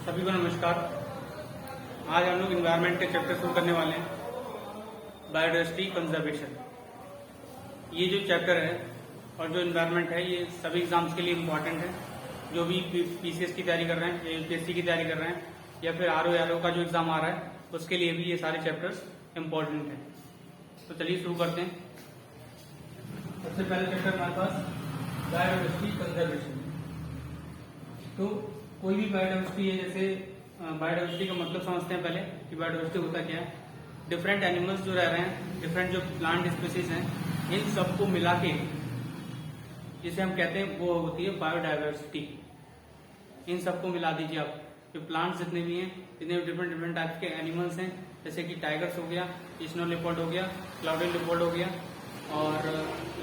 सभी को नमस्कार। आज हम लोग इन्वायरमेंट के चैप्टर शुरू करने वाले हैं, बायोडाइवर्सिटी कंजर्वेशन। ये जो चैप्टर है और जो इन्वायरमेंट है ये सभी एग्जाम्स के लिए इम्पोर्टेंट है। जो भी पीसीएस की तैयारी कर रहे हैं या यूपीएससी की तैयारी कर रहे हैं या फिर आरओ का जो एग्जाम आ रहा है उसके लिए भी ये सारे चैप्टर्स इम्पोर्टेंट हैं। तो चलिए शुरू करते हैं। सबसे पहले चैप्टर हमारे पास बायोडाइवर्सिटी कंजर्वेशन। तो कोई भी बायोडाइवर्सिटी है, जैसे बायोडाइवर्सिटी का मतलब समझते हैं पहले कि बायोडाइवर्सिटी होता क्या है। डिफरेंट एनिमल्स जो रह रहे हैं, डिफरेंट जो प्लांट स्पीसीज हैं, इन सबको मिला के जिसे हम कहते हैं वो होती है बायोडाइवर्सिटी। इन सबको मिला दीजिए आप, जो प्लांट्स जितने भी हैं, जितने डिफरेंट डिफरेंट टाइप के एनिमल्स हैं, जैसे कि टाइगर्स हो गया, स्नो लेपर्ड हो गया, क्लाउडेड लेपर्ड हो गया और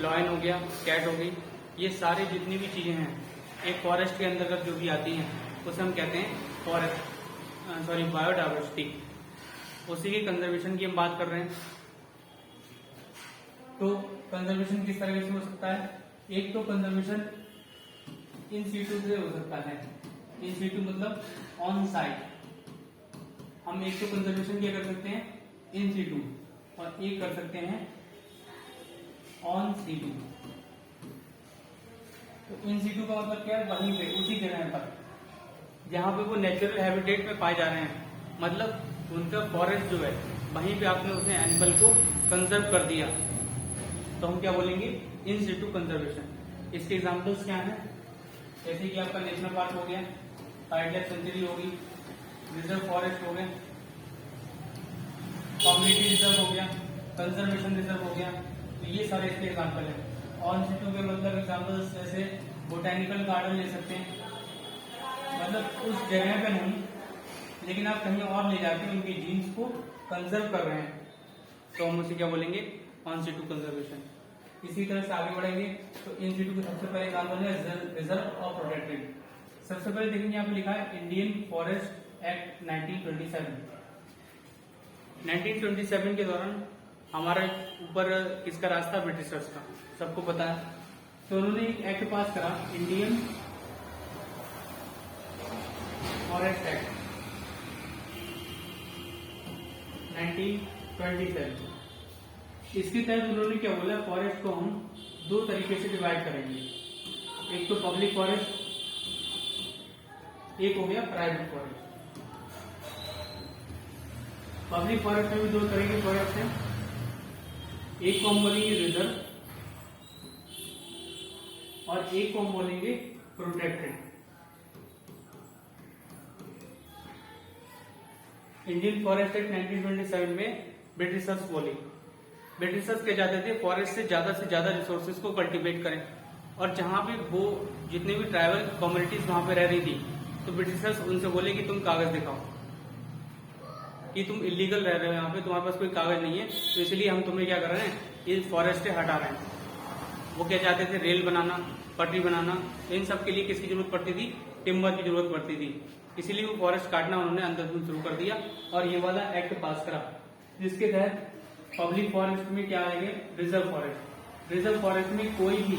लॉयन हो गया, कैट हो गई, ये सारे जितनी भी चीजें हैं एक फॉरेस्ट के अंतर्गत जो भी आती हैं उसे हम कहते हैं बायोडाइवर्सिटी। उसी के कंजर्वेशन की हम बात कर रहे हैं। तो कंजर्वेशन किस तरह से हो सकता है? एक तो कंजर्वेशन इन सीटू से हो सकता है। इन सीटू मतलब ऑन साइट। हम एक तो कंजर्वेशन क्या कर सकते हैं इन सीटू, और एक कर सकते हैं ऑन सीटू। तो इन सीटू का मतलब क्या है? वहीं पे उसी जगह पर जहां पे वो नेचुरल हैबिटेट में पाए जा रहे हैं, मतलब उनका फॉरेस्ट जो है वहीं पे आपने उसने एनिमल को कंजर्व कर दिया, तो हम क्या बोलेंगे? In situ conservation. इसके एग्जांपल्स क्या हैं? जैसे कि आपका नेशनल पार्क हो गया, वाइल्ड लाइफ सेंचुरी होगी, रिजर्व फॉरेस्ट हो गया, कम्युनिटी रिजर्व हो गया, कंजर्वेशन रिजर्व हो गया। तो ये सारे इसके एग्जाम्पल है। ऑन सीटू के मतलब एग्जाम्पल्स जैसे बोटेनिकल गार्डन ले सकते हैं, मतलब उस जगह पे नहीं लेकिन आप कहीं और ले जाके उनके जीन्स को कंजर्व कर रहे हैं, तो हम उसे क्या बोलेंगे? On situ conservation. इसी तरह से आगे बढ़ेंगे तो इन सीटू का सबसे पहले एग्जाम्पल है रिजर्व और प्रोटेक्टेड। सबसे पहले देखेंगे यहाँ पे लिखा है इंडियन फॉरेस्ट एक्ट 1927। 1927 के दौरान हमारे ऊपर किसका राज था? ब्रिटिशर्स का, सबको पता है। तो उन्होंने एक एक्ट पास करा, इंडियन फॉरेस्ट एक्ट 1927। इसके तहत उन्होंने क्या बोला? फॉरेस्ट को हम दो तरीके से डिवाइड करेंगे। एक तो पब्लिक फॉरेस्ट, एक हो गया प्राइवेट फॉरेस्ट। पब्लिक फॉरेस्ट में भी दो तरह के फॉरेस्ट हैं। एक को हम बोलेंगे रिजर्व और एक को हम बोलेंगे प्रोटेक्टेड। इंडियन फॉरेस्ट एक्ट 1927 में ब्रिटिशर्स क्या चाहते थे? फॉरेस्ट से ज्यादा रिसोर्सेज को कल्टीवेट करें, और जहां भी वो जितने भी ट्राइबल कम्युनिटीज वहां पे रह रही थी, तो ब्रिटिशर्स उनसे बोले कि तुम कागज दिखाओ कि तुम इलीगल रह रहे हो यहाँ पे, तुम्हारे पास कोई कागज नहीं है, तो इसलिए हम तुम्हें क्या कर रहे हैं? ये फॉरेस्ट से हटा रहे हैं। वो क्या चाहते थे? रेल बनाना, पटरी बनाना, इन सब के लिए किसकी जरूरत पड़ती थी? टिम्बर की जरूरत पड़ती थी। इसीलिए वो फॉरेस्ट काटना उन्होंने अंधाधुंध शुरू कर दिया और ये वाला एक्ट पास करा, जिसके तहत पब्लिक फॉरेस्ट में क्या आएंगे? Reserve forest. रिजर्व फॉरेस्ट में कोई भी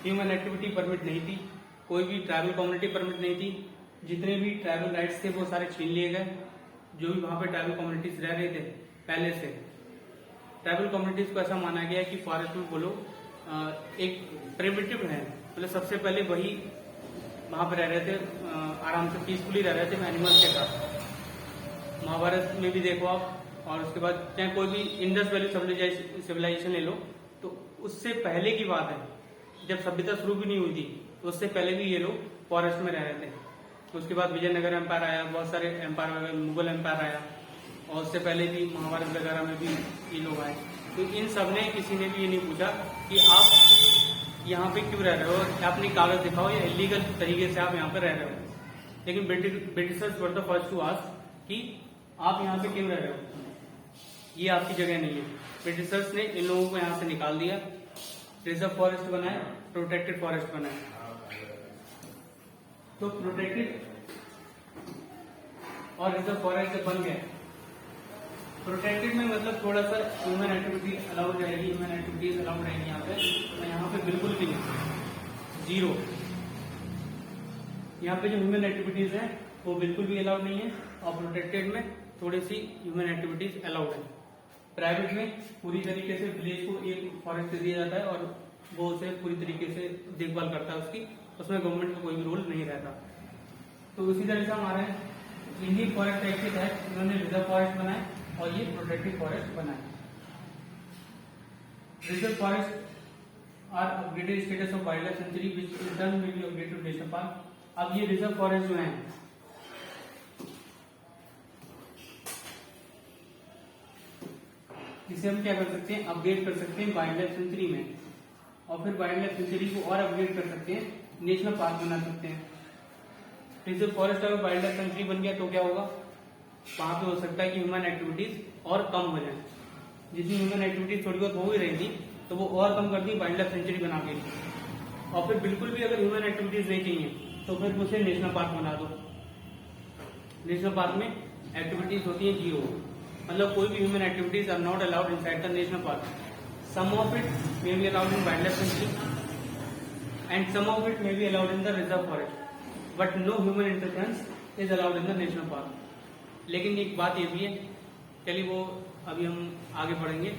ह्यूमन एक्टिविटी परमिट नहीं थी, कोई भी ट्राइबल कम्युनिटी परमिट नहीं थी। जितने भी ट्राइबल राइट्स थे वो सारे छीन लिए गए। जो भी वहां पे ट्राइबल कम्युनिटीज रह रहे थे पहले से, ट्राइबल कम्युनिटीज को ऐसा माना गया कि फॉरेस्ट में वो लोग एक प्रिमिटिव है, मतलब सबसे पहले वही वहां पर रह रहे थे, आराम से पीसफुली रह रहे थे एनिमल्स के साथ। महाभारत में भी देखो आप, और उसके बाद चाहे कोई भी इंडस वैली सिविलाइजेशन ले लो, तो उससे पहले की बात है, जब सभ्यता शुरू भी नहीं हुई थी, तो उससे पहले भी ये लोग फॉरेस्ट में रह रहे थे। तो उसके बाद विजयनगर एम्पायर आया, बहुत सारे एम्पायर, मुगल एम्पायर आया, और उससे पहले भी महाभारत वगैरह में भी ये लोग आए। तो इन सब ने, किसी ने भी ये नहीं पूछा कि आप यहाँ पे क्यों रह रहे हो, अपनी कागज दिखाओ या इलीगल तरीके से आप यहाँ पे रह रहे हो। लेकिन Britishers were the first to ask कि आप यहाँ पे क्यों रह रहे हो, ये आपकी जगह नहीं है। ब्रिटिशर्स ने इन लोगों को यहाँ से निकाल दिया, रिजर्व फॉरेस्ट बनाए, प्रोटेक्टेड फॉरेस्ट बनाए। तो प्रोटेक्टेड और रिजर्व फॉरेस्ट जब बन गए, प्रोटेक्टेड में मतलब थोड़ा सा ह्यूमन एक्टिविटी अलाउड रहेगी, ह्यूमन एक्टिविटीज अलाउड रहेगी यहाँ पे, तो यहाँ पे बिल्कुल भी नहीं, जीरो। यहाँ पे जो ह्यूमन एक्टिविटीज है वो बिल्कुल भी अलाउड नहीं है, और प्रोटेक्टेड में थोड़ी सी ह्यूमन एक्टिविटीज अलाउड है। प्राइवेट में पूरी तरीके से विलेज को एक फॉरेस्ट दिया जाता है और वो उसे पूरी तरीके से देखभाल करता है उसकी, उसमें गवर्नमेंट का कोई भी रोल नहीं रहता। तो उसी तरह से हमारे इंडियन फॉरेस्ट एक्ट के तहत उन्होंने रिजर्व फॉरेस्ट बनाए और ये प्रोटेक्टेड फॉरेस्ट बनाए। Reserve forest are upgraded status of wild life sanctuary which is done will be upgraded to national park. अब ये रिजर्व फॉरेस्ट जो है इसे हम क्या कर सकते हैं, अपग्रेड कर सकते हैं वाइल्ड लाइफ सेंचुरी में, और फिर वाइल्ड लाइफ सेंचुरी को और अपग्रेड कर सकते हैं, नेशनल पार्क बना सकते हैं। रिजर्व फॉरेस्ट अगर वाइल्ड लाइफ सेंचुरी बन गया तो क्या होगा, वहां पे हो सकता है कि ह्यूमन एक्टिविटीज और कम हो जाए। जितनी ह्यूमन एक्टिविटीज थोड़ी बहुत हो ही रही थी तो वो और कम कर दी वाइल्ड लाइफ सेंचुरी बना के, और फिर बिल्कुल भी अगर ह्यूमन एक्टिविटीज नहीं चाहिए तो फिर उसे नेशनल पार्क बना दो। नेशनल पार्क में एक्टिविटीज होती है जीरो, मतलब कोई भी human activities are not allowed inside the national park. Some of it may be allowed in wild life sanctuary and some of it may be allowed in the reserve forest, but no human interference is allowed in the national park. लेकिन एक बात ये भी है, चलिए वो अभी हम आगे बढ़ेंगे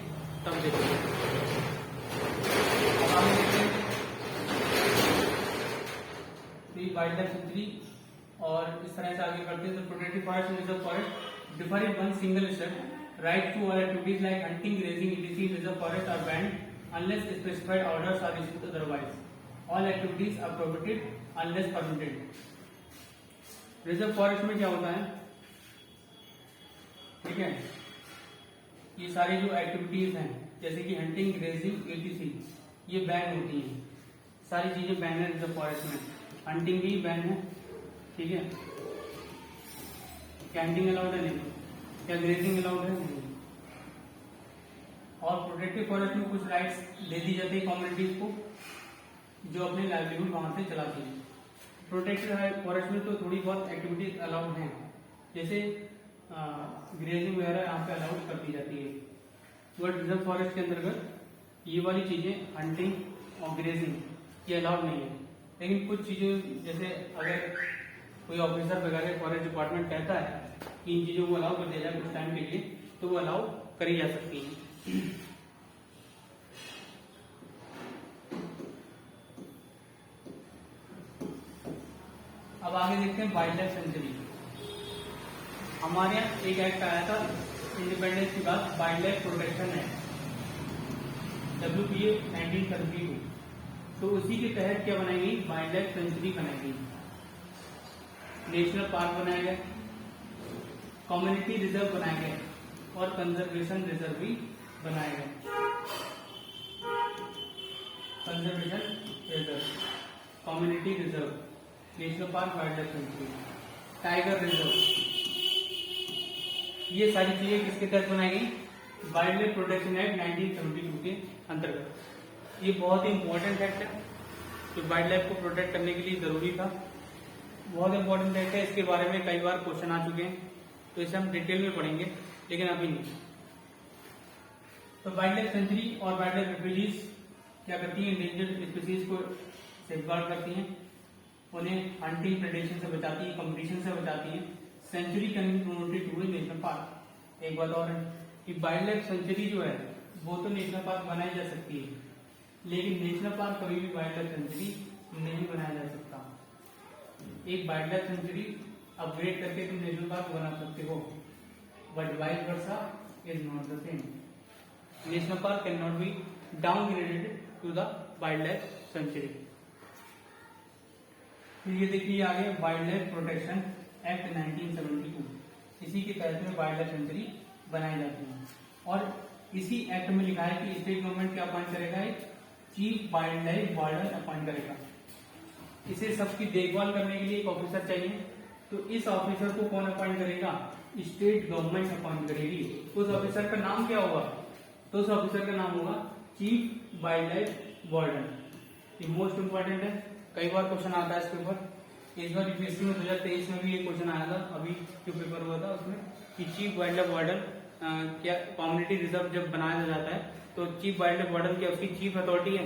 तब देखेंगे। वाइल्ड लाइफ सेंचुरी और इस तरह से आगे बढ़ते हैं। तो protected forest and reserve forest differ in one single step. Right to all activities like hunting, grazing, etc. Reserve forest are banned unless specified orders are issued otherwise. All activities are prohibited unless permitted. Reserve forest में क्या होता है, ठीक है, ये सारी जो activities हैं जैसे कि हंटिंग, ग्रेजिंग, etc. ये बैन होती हैं, सारी चीजें बैन है रिजर्व फॉरेस्ट में। हंटिंग भी बैन है, ठीक है, क्या हंटिंग अलाउड है नहीं, क्या ग्रेजिंग अलाउड है नहीं। और प्रोटेक्टिव फॉरेस्ट में कुछ राइट्स दे दी जाती है कम्युनिटीज को जो अपने लाइवलीहुड वहां से चलाती है। प्रोटेक्टेड फॉरेस्ट में तो थोड़ी बहुत एक्टिविटीज अलाउड हैं, जैसे ग्रेजिंग वगैरह यहाँ पे अलाउड कर दी जाती है, बट रिजर्व फॉरेस्ट के अंतर्गत ये वाली चीजें हंटिंग और ग्रेजिंग ये अलाउड नहीं है। लेकिन कुछ चीजें जैसे अगर कोई ऑफिसर वगैरह फॉरेस्ट डिपार्टमेंट कहता है कि इन चीजों को अलाउ कर दिया जाए कुछ टाइम के लिए, तो वो अलाउ करी जा सकती है। अब आगे देखते हैं वाइल्ड लाइफ सेंचुरी। हमारे यहाँ एक एक्ट आया था इंडिपेंडेंस के बाद, wild life protection act WPA 1932। तो उसी के तहत क्या बनाई गई, वाइल्ड लाइफ सेंचुरी बनाई गई, नेशनल पार्क बनाया गया, कम्युनिटी रिजर्व बनाया गया और कंजर्वेशन रिजर्व भी बनाया गया। Conservation reserve, community reserve, national park, wild life sanctuary, tiger reserve, ये सारी चीजें किसके तहत बनाई गई, वाइल्ड लाइफ प्रोटेक्शन एक्ट 1972 के अंतर्गत। ये बहुत ही इंपॉर्टेंट एक्ट है जो वाइल्ड लाइफ को प्रोटेक्ट करने के लिए जरूरी था, बहुत इंपॉर्टेंट एक्ट है। इसके बारे में कई बार क्वेश्चन आ चुके हैं, तो इसे हम डिटेल में पढ़ेंगे, लेकिन अभी नहीं। तो वाइल्ड लाइफ सेंचुरी और वाइल्ड लाइफ रेफ्यूजीज क्या करती है, इंडेंजर्ड स्पीसीज को सेफगार्ड करती हैं, उन्हें हंटिंग, प्रेडेशन से बचाती है, कंपटीशन से बचाती है। Sanctuary can be promoted to national park. एक बात और है कि वाइल्ड लाइफ सेंचुरी जो है वो तो नेशनल पार्क बनाई जा सकती है, लेकिन नेशनल पार्क कभी भी वाइल्ड लाइफ सेंचुरी नहीं बनाया जा सकता। एक वाइल्ड लाइफ सेंचुरी अपग्रेड करके तुम नेशनल पार्क बना सकते हो, but vice versa is not the same. National park can not be downgraded to the wild life sanctuary. फिर ये देखिए आगे वाइल्ड लाइफ प्रोटेक्शन एक्ट 1972, इसी के तहत में वाइल्ड लाइफ सेंचुरी बनाई जाती है। और इसी एक्ट में लिखा है कि स्टेट गवर्नमेंट क्या अपॉइंट करेगा, एक chief wild life warden appoint करेगा। इसे सबकी देखभाल करने के लिए एक ऑफिसर चाहिए, तो इस ऑफिसर को कौन अपॉइंट करेगा, स्टेट गवर्नमेंट अपॉइंट करेगी। उस ऑफिसर का नाम क्या होगा, तो उस ऑफिसर का नाम होगा चीफ वाइल्ड लाइफ वार्डन। ये मोस्ट इंपॉर्टेंट है, कई बार क्वेश्चन आता है इसके ऊपर। इस बार यूपीएससी में 2023 में भी ये क्वेश्चन आया था, अभी जो पेपर हुआ था उसमें, कि चीफ वाइल्ड लाइफ वार्डन क्या कम्युनिटी रिजर्व जब बनाया जाता है तो चीफ वाइल्ड लाइफ वार्डन क्या उसकी चीफ अथॉरिटी है,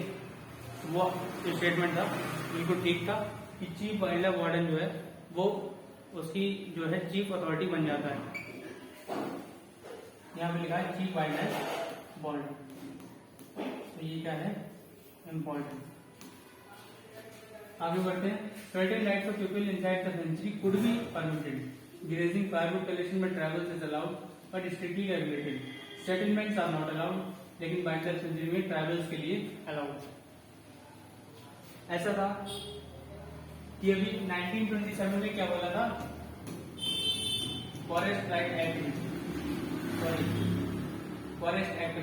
वो स्टेटमेंट था, बिल्कुल ठीक था। कि चीफ वाइल्ड लाइफ वार्डन जो है वो उसकी जो है चीफ अथॉरिटी बन जाता है। यहाँ पे लिखा है चीफ वाइल्ड लाइफ वार्डन, तो ये क्या है, इम्पोर्टेंट। आगे बढ़ते हैं। Certain rights of people inside the sanctuary could be permitted, grazing firewood collection में travels is allowed but strictly regulated, settlements are not allowed, लेकिन वाइल्ड लाइफ सेंचुरी में ट्रैवल्स के लिए अलाउड। ऐसा था कि अभी 1927 में क्या बोला था, फॉरेस्ट राइट एक्ट में, फॉरेस्ट एक्ट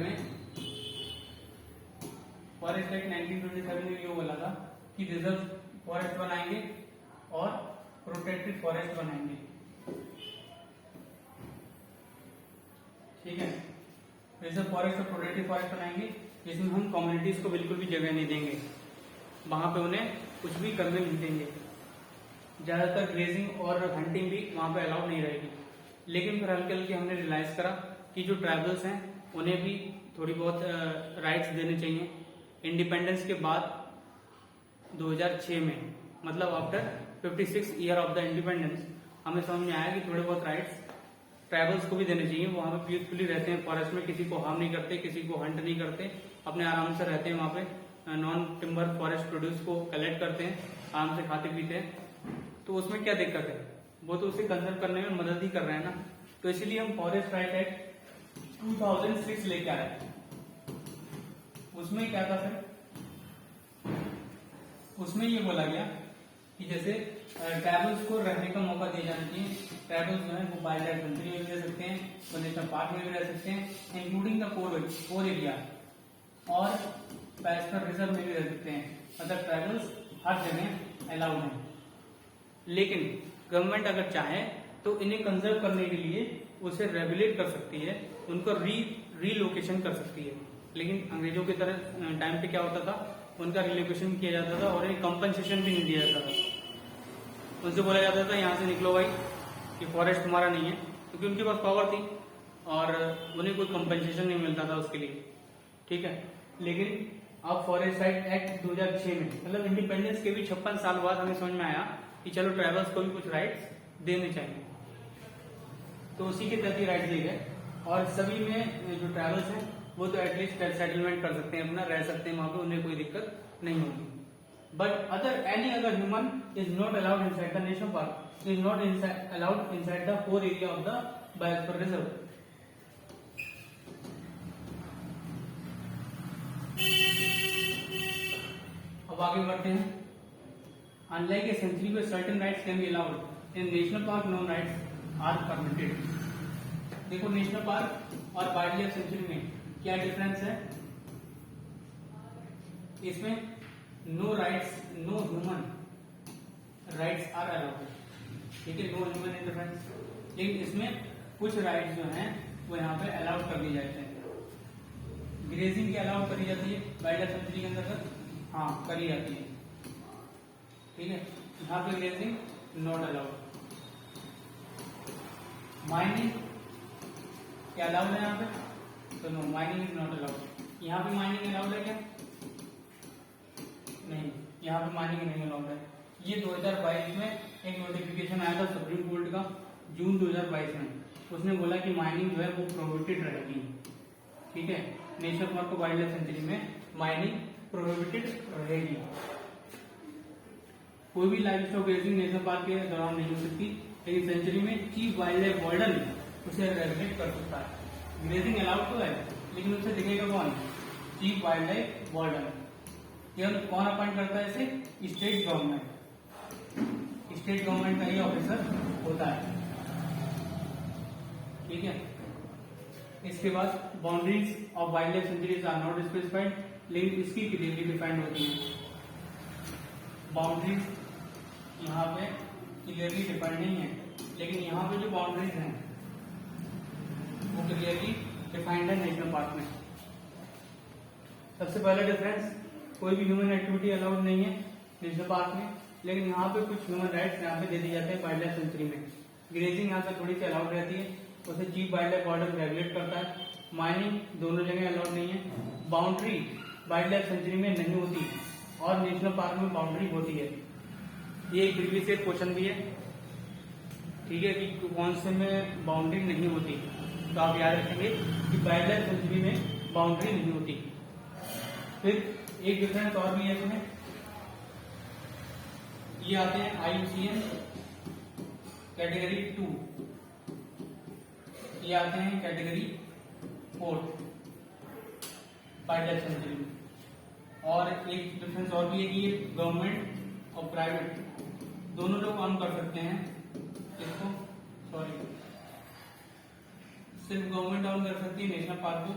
1927 में ये बोला था कि रिजर्व फॉरेस्ट बनाएंगे और प्रोटेक्टेड फॉरेस्ट बनाएंगे। ठीक है, रिजर्व फॉरेस्ट और प्रोटेक्टेड फॉरेस्ट बनाएंगे जिसमें हम कम्युनिटीज को बिल्कुल भी जगह नहीं देंगे, वहां पे उन्हें कुछ भी करने नहीं देंगे। ज्यादातर ग्रेजिंग और हंटिंग भी वहां पे अलाउड नहीं रहेगी। लेकिन फिर हल्के हल्के हमने रियलाइज करा कि जो ट्राइबल्स हैं उन्हें भी थोड़ी बहुत राइट्स देने चाहिए। इंडिपेंडेंस के बाद 2006 में, मतलब after 56 year of the independence, हमें समझ में आया कि थोड़े बहुत राइट्स ट्राइबल्स को भी देने चाहिए। वो वहां पे पीसफुली रहते हैं फॉरेस्ट में, किसी को हार्म नहीं करते, किसी को हंट नहीं करते, अपने आराम से रहते हैं वहां पे, नॉन टिम्बर फॉरेस्ट प्रोड्यूस को कलेक्ट करते हैं, आराम से खाते पीते हैं। तो उसमें क्या दिक्कत है, वो तो उसे कंजर्व करने में मदद ही कर रहे हैं ना। तो इसलिए हम फॉरेस्ट राइट एक्ट 2006 लेके आए। उसमें क्या था फिर, उसमें ये बोला गया कि जैसे ट्राइबल्स को रहने का मौका दिया जाना चाहिए। ट्राइबल्स जो है वो वाइल्ड लाइफ सेंचुरी में भी रह सकते हैं, वो नेशनल पार्क में भी रह सकते हैं, इंक्लूडिंग द कोर एरिया, और पैस्टर रिजर्व में भी रह सकते हैं। मतलब ट्राइबल्स हर जगह अलाउड है। लेकिन गवर्नमेंट अगर चाहे तो इन्हें कंजर्व करने के लिए उसे रेगुलेट कर सकती है, उनको रीलोकेशन कर सकती है। लेकिन अंग्रेजों की तरह टाइम पे क्या होता था, उनका रिलोकेशन किया जाता था और एक कंपनसेशन भी नहीं दिया जाता था। उनसे बोला जाता था यहाँ से निकलो भाई, कि फॉरेस्ट तुम्हारा नहीं है, क्योंकि उनके पास पावर थी और उन्हें कोई कंपनसेशन नहीं मिलता था उसके लिए। ठीक है, लेकिन अब फॉरेस्ट राइट एक्ट 2006 में, मतलब इंडिपेंडेंस के भी 56 साल बाद हमें समझ में आया कि चलो ट्राइबल्स को भी कुछ राइट्स देने चाहिए। तो उसी के तहत राइट्स दिए गए, और सभी में जो ट्राइबल्स हैं वो तो एटलीस्ट सेटलमेंट कर सकते हैं, अपना रह सकते हैं वहां पे, उन्हें कोई दिक्कत नहीं होगी। But any other human is not allowed inside the national park, is not allowed inside the core area of the biosphere reserve. अब आगे बढ़ते हैं। Unlike a sanctuary where certain rights can be allowed, in national park no rights are permitted. देखो national park और wild life sanctuary में क्या difference है, इसमें no rights, no human rights are allowed. ठीक है, नो ह्यूमन इंटरफेरेंस। लेकिन इसमें कुछ राइट्स जो हैं वो यहाँ पे अलाउड कर दिए जाते हैं। ग्रेजिंग की अलाउड करी जाती है वाइल्ड लाइफ सेंचुरी के अंतर्गत, हाँ करी जाती है। ठीक है, यहाँ पे ग्रेजिंग नॉट अलाउड। माइनिंग क्या अलाउड है यहाँ पे, तो no, mining is not allowed. यहाँ पे माइनिंग अलाउड है क्या, नहीं, यहाँ पे माइनिंग नहीं अलाउड है। ये 2022 में एक नोटिफिकेशन आया था सुप्रीम कोर्ट का, जून 2022 में, उसने बोला कि माइनिंग जो है वो प्रोहिबिटेड रहेगी। ठीक है, नेशनल पार्क और वाइल्ड लाइफ सेंचुरी में माइनिंग प्रोहिबिटेड रहेगी। कोई भी life stock grazing national park के दौरान नहीं हो सकती, लेकिन सेंचुरी में चीफ वाइल्ड लाइफ वार्डन उसे रेगुलेट कर सकता है। ग्रेजिंग अलाउड तो है, लेकिन उसे दिखेगा कौन, चीफ वाइल्ड लाइफ वार्डन। यह कौन अपॉइंट करता है इसे, स्टेट गवर्नमेंट। स्टेट गवर्नमेंट का ही ऑफिसर होता है। ठीक है, इसके बाद boundaries of wild life sanctuaries are not specified, लेकिन इसकी क्लियरली डिफाइंड होती है। बाउंड्रीज यहाँ पे क्लियरली डिफाइंड नहीं है, लेकिन यहाँ पे जो बाउंड्रीज हैं वो क्लियरली डिफाइंड है नेशनल पार्क में। सबसे पहला डिफरेंस, कोई भी ह्यूमन एक्टिविटी अलाउड नहीं है नेशनल पार्क में, लेकिन यहाँ पे कुछ ह्यूमन राइट्स यहाँ पे दे दी जाते हैं वाइल्ड लाइफ सेंचुरी में। ग्रेजिंग यहाँ पे थोड़ी सी अलाउड रहती है, उसे chief wild life warden regulate करता है। माइनिंग दोनों जगह अलाउड नहीं है। बाउंड्री वाइल्ड लाइफ सेंचुरी में नहीं होती और नेशनल पार्क में बाउंड्री होती है। ये एक प्रीवियस क्वेश्चन भी है, ठीक है, कि कौन से में बाउंड्री नहीं होती, तो आप याद रखेंगे कि वाइल्ड लाइफ सेंचुरी में बाउंड्री नहीं होती। फिर एक डिफरेंस और भी है इसमें, ये आते हैं IUCN कैटेगरी 2, ये आते हैं कैटेगरी 4 वाइल्ड लाइफ सेंचुरी में। और एक डिफरेंस और भी है कि ये गवर्नमेंट और प्राइवेट दोनों लोग काम कर सकते हैं इसको, सॉरी सिर्फ गवर्नमेंट ऑन कर सकती है नेशनल पार्क को,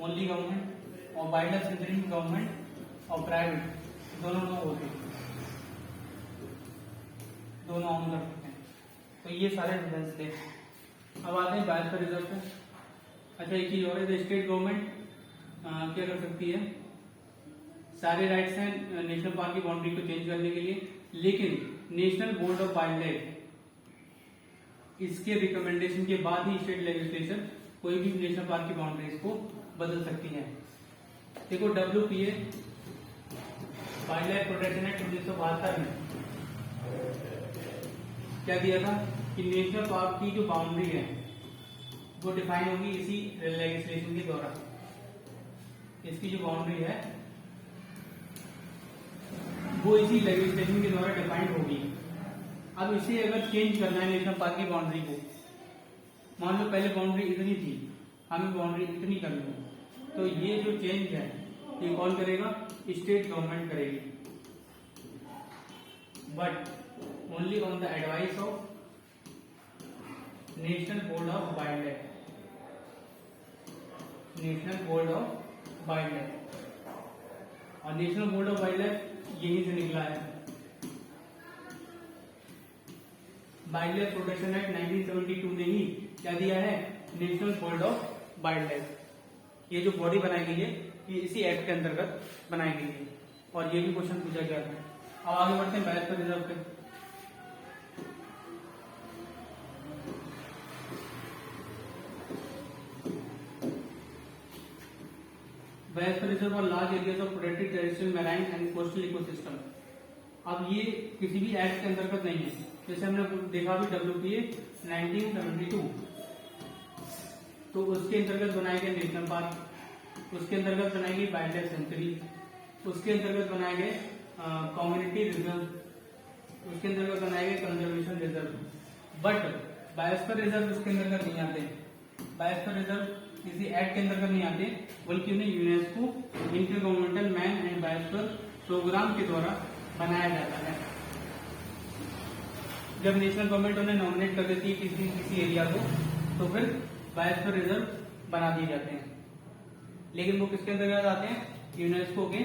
ओनली गवर्नमेंट, और वाइल्ड लाइफ सेंचुरी में गवर्नमेंट और प्राइवेट दोनों लोग होते हैं, दोनों ऑन कर सकते हैं। तो ये सारे डिफरेंस थे। अब आते हैं बायोस्फीयर रिजर्व पे। अच्छा, एक चीज और है, स्टेट गवर्नमेंट क्या कर सकती है, सारे राइट्स हैं नेशनल पार्क की बाउंड्री को चेंज करने के लिए, लेकिन national board of wild life इसके रिकमेंडेशन के बाद ही स्टेट लेजिस्लेशन कोई भी नेशनल पार्क की बाउंड्रीज को बदल सकती है। देखो WPA wild life protection act 1972 में क्या दिया था कि नेशनल पार्क की जो बाउंड्री है वो डिफाइन होगी इसी लेजिस्लेशन के द्वारा, इसकी जो बाउंड्री है वो इसी लेजिस्लेशन के द्वारा डिफाइंड होगी। अब इसे अगर चेंज करना है नेशनल पार्क की बाउंड्री को, मान लो पहले बाउंड्री इतनी थी, हमें बाउंड्री इतनी करनी है, तो ये जो चेंज है ये कौन करेगा, स्टेट गवर्नमेंट करेगी, but only on the advice of national board of wild life, national board of wild life. और national board of wild life यहीं से निकला है, वाइल्ड लाइफ प्रोटेक्शन एक्ट 1972 ने ही क्या दिया है, national board of wild life. ये जो बॉडी बनाई गई है ये इसी एक्ट के अंतर्गत बनाई गई है, और ये भी क्वेश्चन पूछा गया था। अब आगे बढ़ते हैं बायोस्फीयर रिजर्व पे। बायोस्फीयर रिजर्व और large areas of protected territorial marine and coastal ecosystem. अब ये किसी भी एक्ट के अंतर्गत नहीं है, जैसे हमने देखा भी WPA 1972, तो उसके अंतर्गत बनाए गए नेशनल पार्क, उसके अंतर्गत बनाई गई वाइल्ड लाइफ सेंचुरी, उसके अंतर्गत बनाए गए कम्युनिटी रिजर्व, उसके अंतर्गत बनाए गए conservation reserve. But biosphere reserve उसके अंतर्गत नहीं आते, बायोस्फीयर रिजर्व किसी एक्ट के अंतर्गत नहीं आते, बल्कि उन्हें UNESCO inter governmental man and biosphere programme के द्वारा बनाया जाता है। जब नेशनल गवर्नमेंट उन्हें नॉमिनेट कर देती है किसी एरिया को, तो फिर बायोस्फीयर रिजर्व बना दिए जाते हैं, लेकिन वो किसके अंतर्गत आते हैं, यूनेस्को के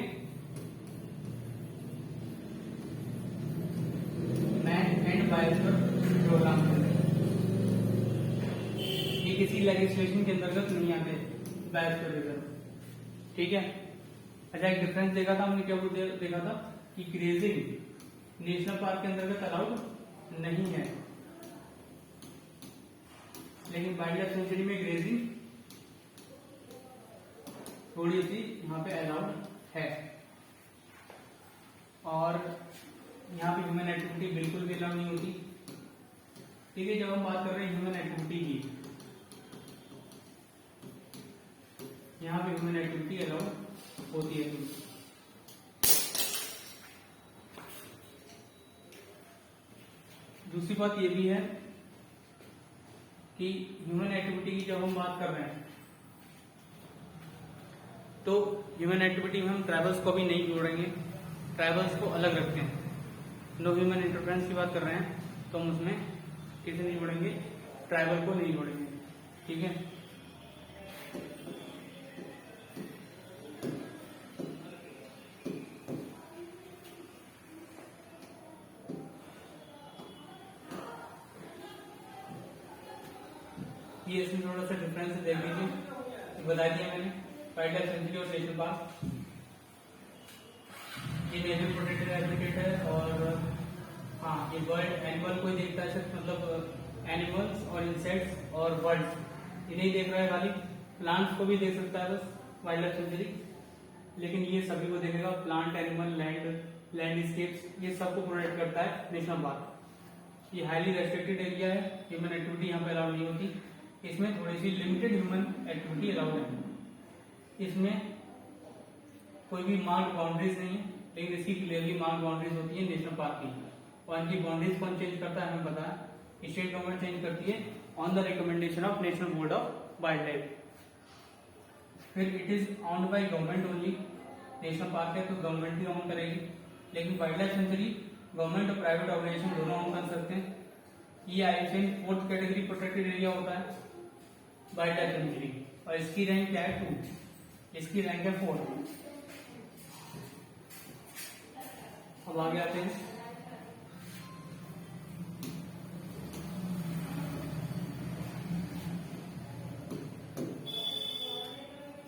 मैन एंड बायोस्फीयर प्रोग्राम के अंतर्गत। ये किसी लेजिस्लेशन के अंतर्गत नहीं आते बायोस्फीयर रिजर्व, ठीक है। अच्छा, एक डिफरेंस देखा था हमने, क्या देखा था कि ग्रेजिंग नेशनल पार्क के अंतर्गत अलाउड नहीं है, लेकिन वाइल्ड लाइफ सेंचुरी में ग्रेजिंग थोड़ी सी यहाँ पे अलाउड है, और यहाँ पे ह्यूमन एक्टिविटी बिल्कुल भी अलाउ नहीं होती, ठीक है। जब हम बात कर रहे हैं ह्यूमन एक्टिविटी की, यहाँ पे ह्यूमन एक्टिविटी अलाउ होती है। दूसरी बात ये भी है कि ह्यूमन एक्टिविटी की जब हम बात कर रहे हैं, तो ह्यूमन एक्टिविटी में हम ट्राइबल्स को भी नहीं जोड़ेंगे, ट्राइबल्स को अलग रखते हैं। नो ह्यूमन इंटरफेरेंस की बात कर रहे हैं तो हम उसमें किसे नहीं जोड़ेंगे, ट्राइबल को नहीं जोड़ेंगे, ठीक है। ये इसमें थोड़ा सा डिफरेंस देख लीजिए, बता दिया मैंने, वाइल्ड लाइफ सेंचुरी और नेशनल पार्क। ये नेचर प्रोटेक्टेड हैबिटेट है, और हाँ, ये बर्ड एनिमल कोई देखता है सिर्फ, मतलब एनिमल्स और इंसेक्ट्स और बर्ड्स इन्हें देख रहा है, खाली प्लांट्स को भी देख सकता है बस वाइल्ड लाइफ सेंचुरी, लेकिन ये सभी को देखेगा, प्लांट, एनिमल, लैंडस्केप्स, ये सबको प्रोटेक्ट करता है नेशनल पार्क। ये हाईली रेस्ट्रिक्टेड एरिया है, ह्यूमन एक्टिविटी यहाँ पे अलाउड नहीं होती। इसमें थोड़ी सी लिमिटेड ह्यूमन एक्टिविटी अलाउड है। इसमें कोई भी मार्क बाउंड्रीज नहीं है, लेकिन इसकी क्लियरली मार्क बाउंड्रीज होती है नेशनल पार्क की। और इनकी बाउंड्रीज कौन चेंज करता है हमें पता है, स्टेट गवर्नमेंट चेंज करती है on the recommendation of national board of wild life. फिर it is owned by government only. National park है तो गवर्नमेंट ही ऑन करेगी, लेकिन वाइल्ड लाइफ सेंचुरी गवर्नमेंट और प्राइवेट ऑर्गेनाइजेशन दोनों ऑन कर सकते हैं। ये IUCN 4th category protected area होता है वाइल्ड लाइफ सेंचुरी, और इसकी रैंक क्या है 2, इसकी रैंक है 4। अब आगे आते हैं।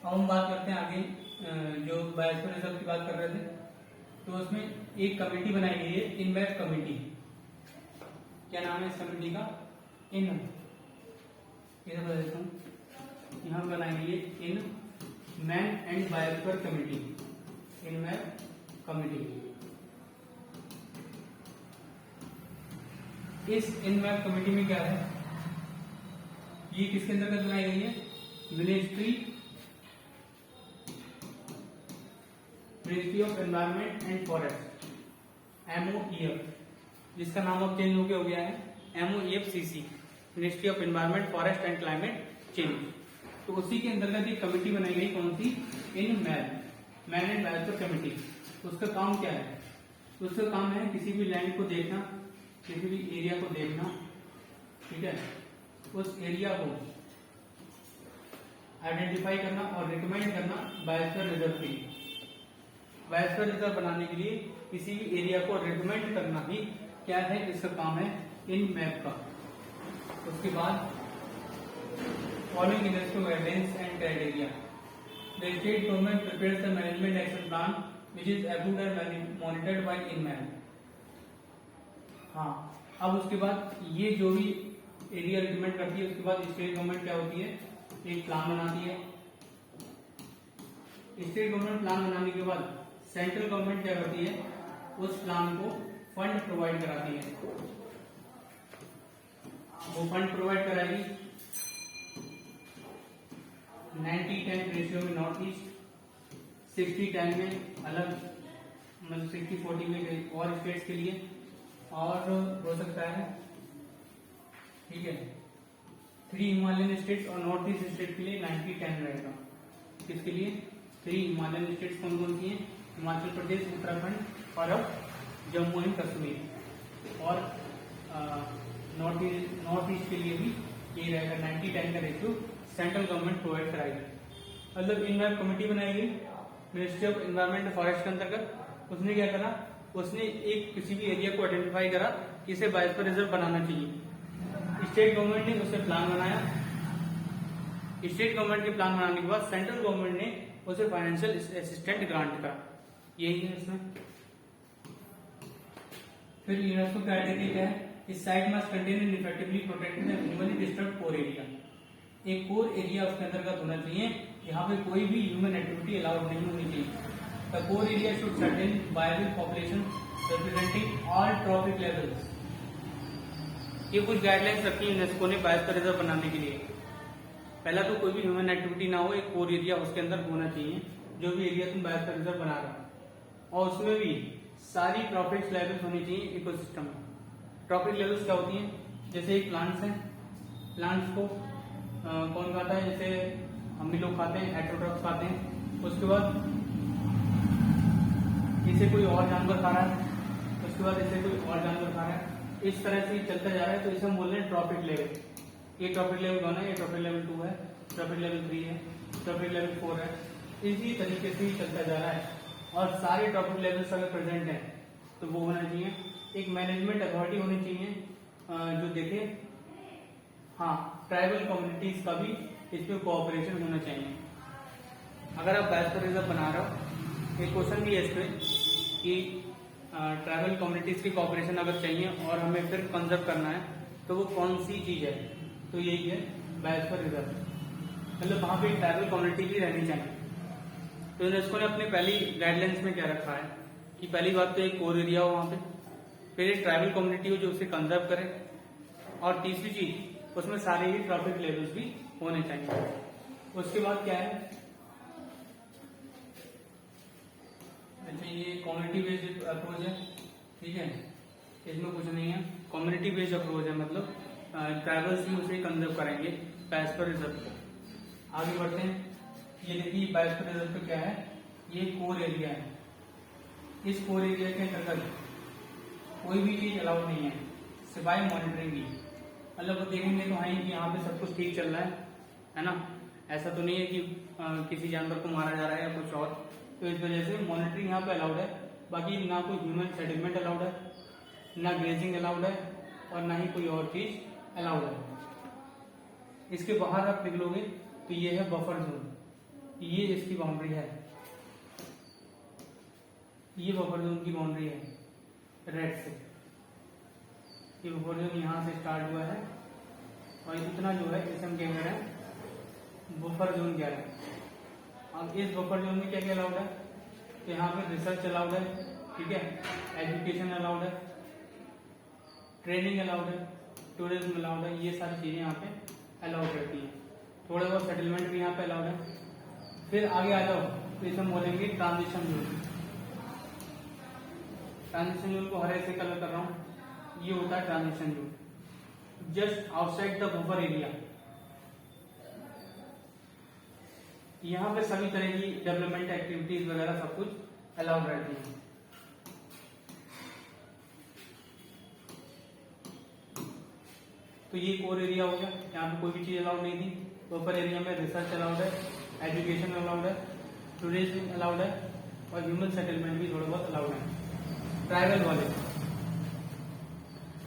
अब हम बात करते हैं आगे, जो बायोस्फीयर रिजर्व की बात कर रहे थे, तो उसमें एक कमेटी बनाई गई है, इनमैप कमेटी। क्या नाम है इस कमेटी का? इधर बता देता हूँ, यहाँ बनाई गई है in man and biosphere committee, INMAB committee. इस इनमैप कमेटी में क्या है, ये किसके अंतर्गत बनाई गई है? Ministry of environment and forest, MOEF, जिसका नाम अब चेंज हो गया है MOEFCC, ministry of environment, forest and climate change. तो उसी के अंतर्गत एक कमेटी बनाई गई, कौन सी? In man and biosphere committee. उसका काम क्या है? उसका काम है किसी भी लैंड को देखना, किसी भी एरिया को देखना, ठीक है, उस एरिया को आइडेंटिफाई करना और रिकमेंड करना बायोस्फीयर रिजर्व के लिए। बायोस्फीयर रिजर्व बनाने के लिए किसी भी एरिया को रिकमेंड करना ही क्या है, इसका काम है इन मैप का। उसके बाद following UNESCO guidelines and criteria, the state government prepares the management action plan which is approved and monitored by INMAB. हाँ, अब उसके बाद ये जो भी एरिया रिकमेंड करती है, उसके बाद स्टेट गवर्नमेंट क्या होती है, एक प्लान बनाती है। स्टेट गवर्नमेंट प्लान बनाने के बाद सेंट्रल गवर्नमेंट क्या करती है, उस प्लान को फंड प्रोवाइड कराती है। वो फंड प्रोवाइड कराएगी 90-10 रेशियो में नॉर्थ ईस्ट, 60-10 में अलग, मतलब 60-40 में और स्टेट्स के लिए, और हो सकता है, ठीक है, 3 हिमालयन स्टेट्स और नॉर्थ ईस्ट स्टेट के लिए 90-10 रहेगा। किसके लिए? 3 हिमालयन स्टेट्स कौन कौन सी हैं? हिमाचल प्रदेश, उत्तराखंड और अब जम्मू एंड कश्मीर। और नॉर्थ ईस्ट के लिए भी ये रहेगा 90-10 का रेशियो, सेंट्रल गवर्नमेंट प्रोवाइड कराएगी। मतलब इनमैप कमेटी बनाई गई ministry of environment and forest के अंतर्गत। उसने क्या करा, उसने एक किसी भी एरिया को आइडेंटिफाई करा कि इसे बायोस्फीयर रिजर्व बनाना चाहिए। स्टेट गवर्नमेंट ने उसे प्लान बनाया। स्टेट गवर्नमेंट के प्लान बनाने के बाद सेंट्रल गवर्नमेंट ने उसे फाइनेंशियल असिस्टेंट ग्रांट करा। यही है इसमें। फिर यूनेस्को क्राइटेरिया क्या है, इस site must contain and effectively protected minimally disturbed core area. एक कोर एरिया उसके अंतर्गत होना चाहिए, यहाँ पे कोई भी ह्यूमन एक्टिविटी अलाउड नहीं होनी चाहिए। The core area should certain viable population representing all trophic levels. ये कुछ गाइडलाइंस रखी है यूनेस्को ने बायोस्फीयर रिजर्व बनाने के लिए। पहला तो कोई भी ह्यूमन एक्टिविटी ना हो, एक कोर एरिया उसके अंदर होना चाहिए, जो भी एरिया तुम बायोस्फीयर रिजर्व बना रहे हो, और उसमें भी सारी ट्रॉपिक लेवल्स होनी चाहिए इकोसिस्टम में। ट्रॉपिक लेवल्स क्या होती हैं? जैसे एक प्लांट्स हैं, प्लांट्स को कौन खाता है? जैसे हम भी लोग खाते हैं, हेटेरोट्रॉप्स खाते हैं। उसके बाद इसे कोई और जानवर खा रहा है, उसके बाद इसे कोई और जानवर खा रहा है, इस तरह से चलता जा रहा है। तो इसे हम बोल रहे हैं ट्रॉपिक लेवल। ये ट्रॉपिक लेवल 1 है, ये ट्रॉपिक लेवल 2 है, ट्रॉपिक लेवल 3 है, ट्रॉपिक लेवल 4 है। इसी तरीके से ही चलता जा रहा है। और सारे ट्रॉपिक लेवल्स अगर प्रेजेंट हैं तो वो होना चाहिए। एक मैनेजमेंट अथॉरिटी होनी चाहिए जो देखे। हाँ, ट्राइबल कम्युनिटीज का भी इसमें कोऑपरेशन होना चाहिए। अगर आप बायोस्फीयर रिजर्व बना रहे हो, एक क्वेश्चन भी है इसमें कि ट्राइबल कम्युनिटीज की कोऑपरेशन अगर चाहिए और हमें फिर कंजर्व करना है तो वो कौन सी चीज है? तो यही है बायोस्फीयर रिजर्व। मतलब वहां पे ट्राइबल कम्युनिटी भी रहनी चाहिए। तो यूनेस्को ने अपनी पहली गाइडलाइंस में क्या रखा है कि पहली बात तो एक कोर एरिया हो वहां पे, फिर एक ट्राइबल कम्युनिटी हो जो उसे कंजर्व करे, और तीसरी चीज उसमें सारे ही ट्रैफिक लेवल्स भी होने चाहिए। उसके बाद क्या है, अच्छा ये कम्युनिटी बेस्ड अप्रोच है, ठीक है, इसमें कुछ नहीं है। कम्युनिटी बेस्ड अप्रोच है, मतलब ट्राइबल्स भी उसे कंजर्व करेंगे बैज पर रिजर्व को। आगे बढ़ते हैं, ये देखिए बैज पर रिजर्व पे क्या है, ये कोर एरिया है। इस कोर एरिया के अंतर्गत कोई भी चीज अलाउड नहीं है सिवाय मॉनिटरिंग की। मतलब वो देखेंगे तो हाँ कि यहाँ पे सब कुछ ठीक चल रहा है ना, ऐसा तो नहीं है कि किसी जानवर को मारा जा रहा है या कुछ और, तो इस वजह से मॉनिटरिंग यहाँ पे अलाउड है। बाकी ना कोई ह्यूमन सेटलमेंट अलाउड है, ना ग्रेजिंग अलाउड है, और ना ही कोई और चीज अलाउड है। इसके बाहर आप निकलोगे तो ये है बफर जोन, ये इसकी बाउंड्री है, ये बफर जोन की बाउंड्री है रेड से। ये बफर जोन यहाँ से स्टार्ट हुआ है और इतना जो है इसे हम क्या कह रहे हैं बफर जोन कह रहे हैं। अब इस बफर जोन में क्या क्या अलाउड है, तो यहाँ पे रिसर्च अलाउड है, ठीक है, एजुकेशन अलाउड है, ट्रेनिंग अलाउड है, टूरिज्म अलाउड है, ये सारी चीजें यहाँ पे अलाउड रहती हैं। थोड़े बहुत सेटलमेंट भी यहाँ पे अलाउड है। फिर आगे आ जाओ तो इसे हम बोलेंगे ट्रांजिशन जोन। ट्रांजिशन जोन को हरे से कलर कर रहा हूं, ये होता है transition zone just outside the buffer area. यहाँ पे सभी तरह की डेवलपमेंट एक्टिविटीज वगैरह सब कुछ अलाउड रहती है। तो ये कोर एरिया हो गया, यहाँ पे कोई भी चीज अलाउड नहीं थी। बफर एरिया में रिसर्च अलाउड है, एजुकेशन अलाउड है, टूरिज्म अलाउड है, और ह्यूमन सेटलमेंट भी थोड़ा बहुत अलाउड है। ट्राइबल वाले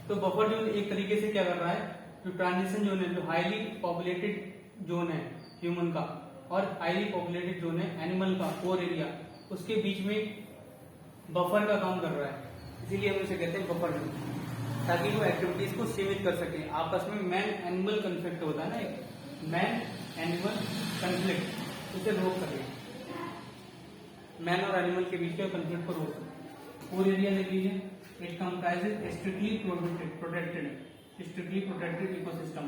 तो बफर जोन एक तरीके से क्या कर रहा है, जो ट्रांजिशन जोन है, जो हाईली पॉपुलेटेड जोन है ह्यूमन का और हाईली पॉपुलेटेड जोन है एनिमल का कोर एरिया, उसके बीच में बफर का काम कर रहा है। इसीलिए हम इसे कहते हैं बफर जोन, ताकि वो एक्टिविटीज को सीमित कर सके। आपस में मैन एनिमल कंफ्लिक्ट होता है ना, एक मैन एनिमल कंफ्लिक्ट, उसे रोक सके, मैन और एनिमल के बीच के कंफ्लिक्ट को रोक सके। कोर एरिया देख लीजिए, it comprises strictly protected ecosystem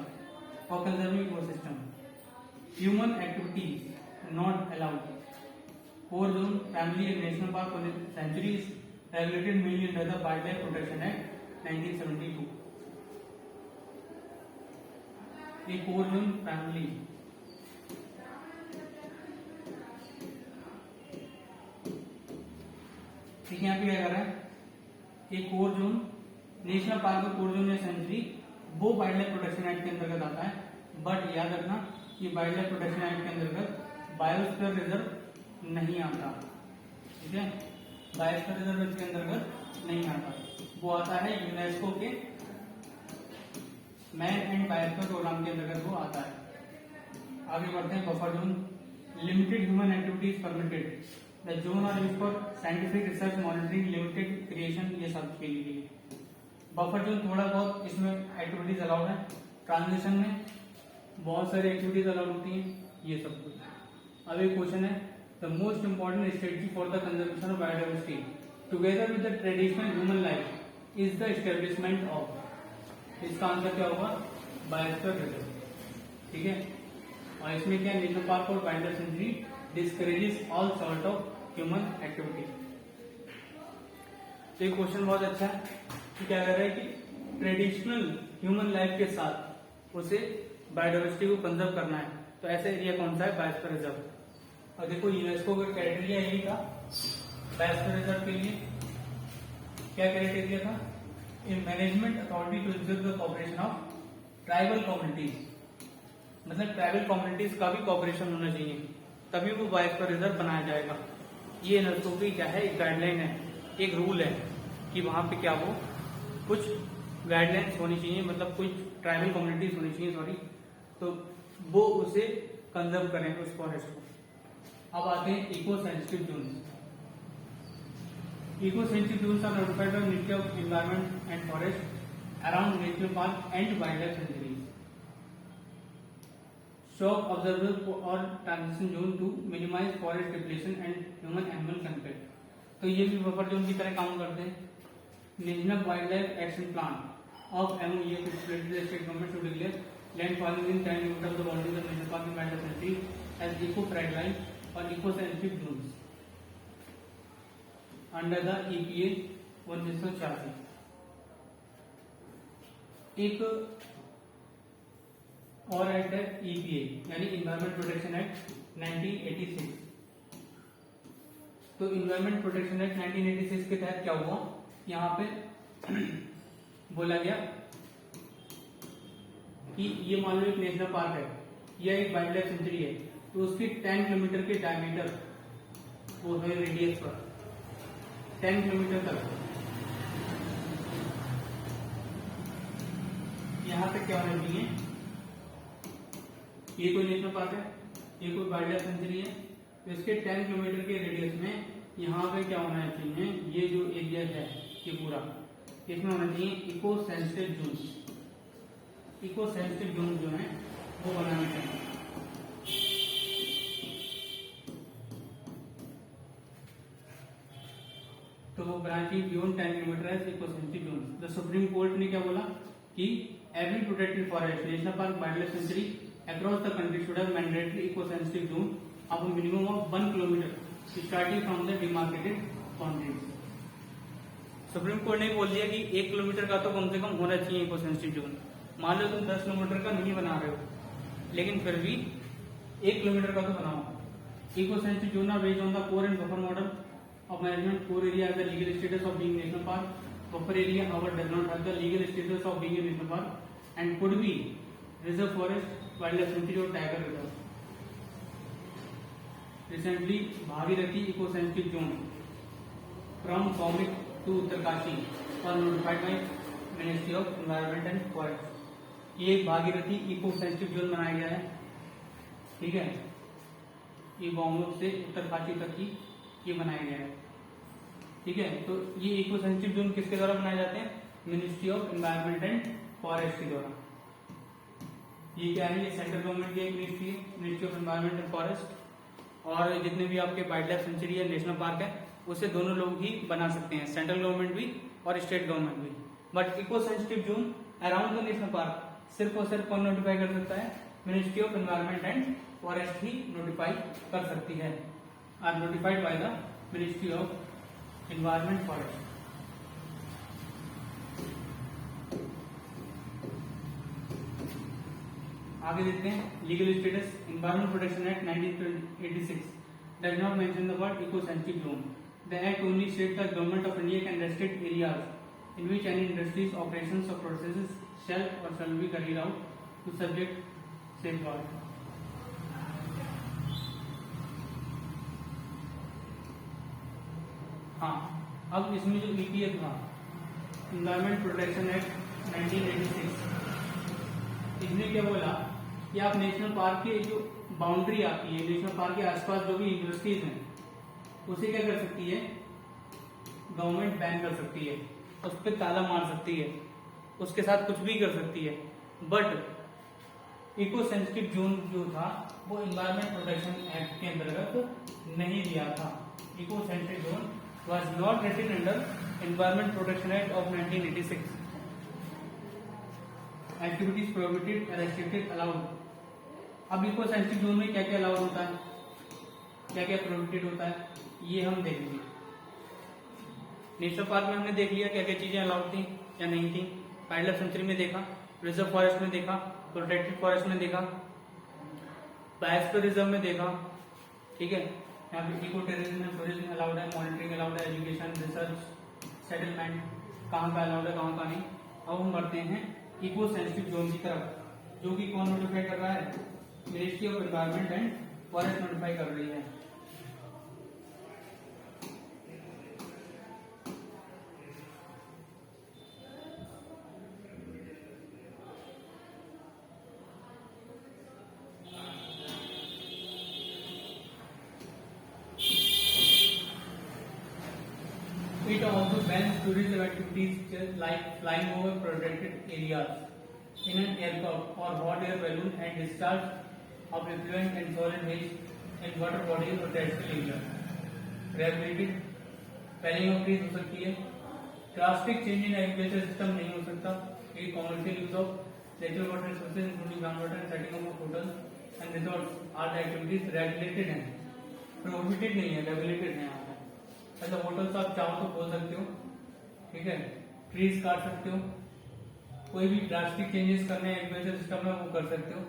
और conserving ecosystem, human activities not allowed. Core zone family and national park for sanctuaries regulated mainly under the Wildlife Protection Act 1972. A core zone family ठीक है, यहाँ पे क्या कर रहा है, एक कोर जोन नेशनल पार्क में कोर जोन या सेंचुरी वो वाइल्ड लाइफ प्रोटेक्शन एक्ट के अंतर्गत आता है। बट याद रखना कि वाइल्ड लाइफ प्रोटेक्शन एक्ट के अंतर्गत बायोस्फीयर रिजर्व नहीं आता, ठीक है, बायोस्फीयर रिजर्व इसके अंतर्गत नहीं आता, वो आता है यूनेस्को के मैन एंड बायोस्फीयर प्रोग्राम के अंतर्गत वो आता है। आगे बढ़ते हैं, buffer zone limited human activities permitted, the zone are used for scientific research monitoring limited creation, ये सब के लिए। बफर जोन थोड़ा बहुत इसमें एक्टिविटीज अलाउड है, ट्रांजिशन में बहुत सारी एक्टिविटीज अलाउड होती हैं, ये सब कुछ। अब एक क्वेश्चन है, the most important strategy for the conservation of biodiversity together with the traditional human life is the establishment of, इसका आंसर क्या होगा, बायोस्फीयर रिजर्व, ठीक है। और इसमें क्या, नेशनल पार्क और wild life sanctuary discourages all sort of human activity. तो ये क्वेश्चन बहुत अच्छा है कि क्या कर रहा है कि ट्रेडिशनल ह्यूमन लाइफ के साथ उसे बायोडाइवर्सिटी को कंजर्व करना है, तो ऐसा एरिया कौन सा है, बायोस्फीयर रिजर्व। और देखो यूनेस्को का क्राइटेरिया यही था बायोस्फीयर रिजर्व के लिए, क्या क्राइटेरिया था, a management authority to ensure the cooperation of tribal communities, मतलब ट्राइबल कम्युनिटीज का भी कोऑपरेशन होना चाहिए, तभी वो बायोस्फीयर रिजर्व बनाया जाएगा। ये यूनेस्को की क्या है, एक गाइडलाइन है, एक रूल है कि वहां पे क्या वो कुछ गाइडलाइंस होनी चाहिए, मतलब कुछ ट्राइबल कम्युनिटीज होनी चाहिए, सॉरी, तो वो उसे कंजर्व करें उस फॉरेस्ट को। अब आते हैं eco sensitive zone. Eco sensitive zones are notified by ministry of environment and forest around national park and wild life sanctuaries. Shock absorber और transition zone to minimise forest depletion and human animal conflict. तो ये भी buffer zone की तरह काम करते हैं। National wildlife action plan of MOEF state government to declare land falling in 10 kilometre of the boundaries of national park and wild life sanctuary as eco fragile और eco sensitive zones under the EPA 1986। एक और act है EPA यानी environment protection act 1986। तो environment protection act 1986 के तहत क्या हुआ, यहाँ पे बोला गया कि ये मान लो एक नेशनल पार्क है या एक वाइल्ड लाइफ सेंचुरी है, तो उसकी 10 किलोमीटर के डायमीटर वो है रेडियस पर 10 किलोमीटर तक यहां तक क्या होना चाहिए, ये कोई नेशनल पार्क है, ये कोई वाइल्ड लाइफ सेंचुरी है, तो इसके 10 किलोमीटर के रेडियस में यहाँ पे क्या होना चाहिए, ये जो एरिया है ये पूरा, इसमें होना चाहिए eco sensitive zone. Eco sensitive zone जो है वो बनाना चाहिए। तो वो ब्रांचिंग बियॉन्ड 10 किलोमीटर है eco sensitive zone. The supreme court ने क्या बोला कि every protected forest, national park, wild life sanctuary across the country should have mandatory eco-sensitive zone of a minimum of 1 kilometer starting from the demarcated boundaries। Supreme court ने बोल दिया कि 1 kilometre का तो कम से कम होना चाहिए इको सेंसिटिव जोन। मान लो तुम 10 किलोमीटर का नहीं बना रहे हो, लेकिन फिर भी 1 किलोमीटर का तो बनाओ। Eco sensitive zone are based on the core and buffer model of management. Core area has the legal status of being national park, buffer area however does not have the legal status of being a national park and could be reserve forest, wild life sanctuary और tiger reserve. Recently Bhagirathi eco sensitive zone from Gaumukh to Uttarkashi और notified by ministry of environment and forest. ये Bhagirathi eco sensitive zone बनाया गया है, ठीक है, ये गौमुख से उत्तरकाशी तक की ये बनाया गया है, ठीक है। तो ये इको सेंसिटिव जोन किसके द्वारा बनाए जाते हैं, ministry of environment and forest के द्वारा। ये क्या है, ये सेंट्रल गवर्नमेंट की एक मिनिस्ट्री है, ministry of environment and forest. और जितने भी आपके वाइल्ड लाइफ सेंचुरी है, नेशनल पार्क है, उसे दोनों लोग ही बना सकते हैं, सेंट्रल गवर्नमेंट भी और स्टेट गवर्नमेंट भी। But eco sensitive zone around the national park सिर्फ और सिर्फ कौन नोटिफाई कर सकता है, ministry of environment and forest ही नोटिफाई कर सकती है, are notified by the ministry of environment forest. आगे देखते हैं legal status. Environment protection act 1986 does not mention the word eco sensitive zone. The act only states the government of India can restrict areas in which any industries operations और processes shall be carried out to subject safeguard। हाँ, अब इसमें जो EPA था, environment protection act 1986, इसने क्या बोला कि आप नेशनल पार्क की जो बाउंड्री आती है, नेशनल पार्क के आसपास जो भी इंडस्ट्रीज हैं, उसे क्या कर सकती है, गवर्नमेंट बैन कर सकती है, उस पर ताला मार सकती है, उसके साथ कुछ भी कर सकती है। बट इको सेंसिटिव जोन जो था वो एनवायरमेंट प्रोटेक्शन एक्ट के अंतर्गत नहीं लिया था। Eco sensitive zone was not written under environment protection act of 1986। Activities prohibited, restricted, allowed. अब इको सेंसिटिव जोन में क्या क्या अलाउड होता है, क्या क्या प्रोहिबिटेड होता है, ये हम देखेंगे। नेशनल पार्क में हमने देख लिया क्या क्या चीजें अलाउड थी या नहीं थी, वाइल्ड लाइफ सेंचुरी में देखा, रिजर्व फॉरेस्ट में देखा, प्रोटेक्टेड फॉरेस्ट में देखा, बायोस्फीयर रिजर्व में देखा, ठीक है। यहाँ पे इको टूरिज्म अलाउड है, मॉनिटरिंग अलाउड है, एजुकेशन, रिसर्च, सेटलमेंट कहाँ का अलाउड है, कहाँ का नहीं। अब हम बढ़ते हैं इको सेंसिटिव जोन की तरफ, जो कि कौन नोटिफाई कर रहा है, ministry of environment and forest notify कर रही है। It also bans tourism activities like flying over protected areas in an aircraft or hot air balloon and discharge of effluent and solid waste in water bodies और terrestrial area. Regulated felling of trees हो सकती है। Drastic change in agriculture system नहीं हो सकता। ये commercial use of natural water resources including ground water and setting of hotels and resorts are the activities regulated हैं, prohibited नहीं है, रेगुलेटेड है। यहाँ पे ऐसा होटल्स आप चाहो तो खोल सकते हो, ठीक है, ट्रीज काट सकते हो, कोई भी ड्रास्टिक चेंजेस करने हैं एग्रीकल्चर सिस्टम में वो कर सकते हो।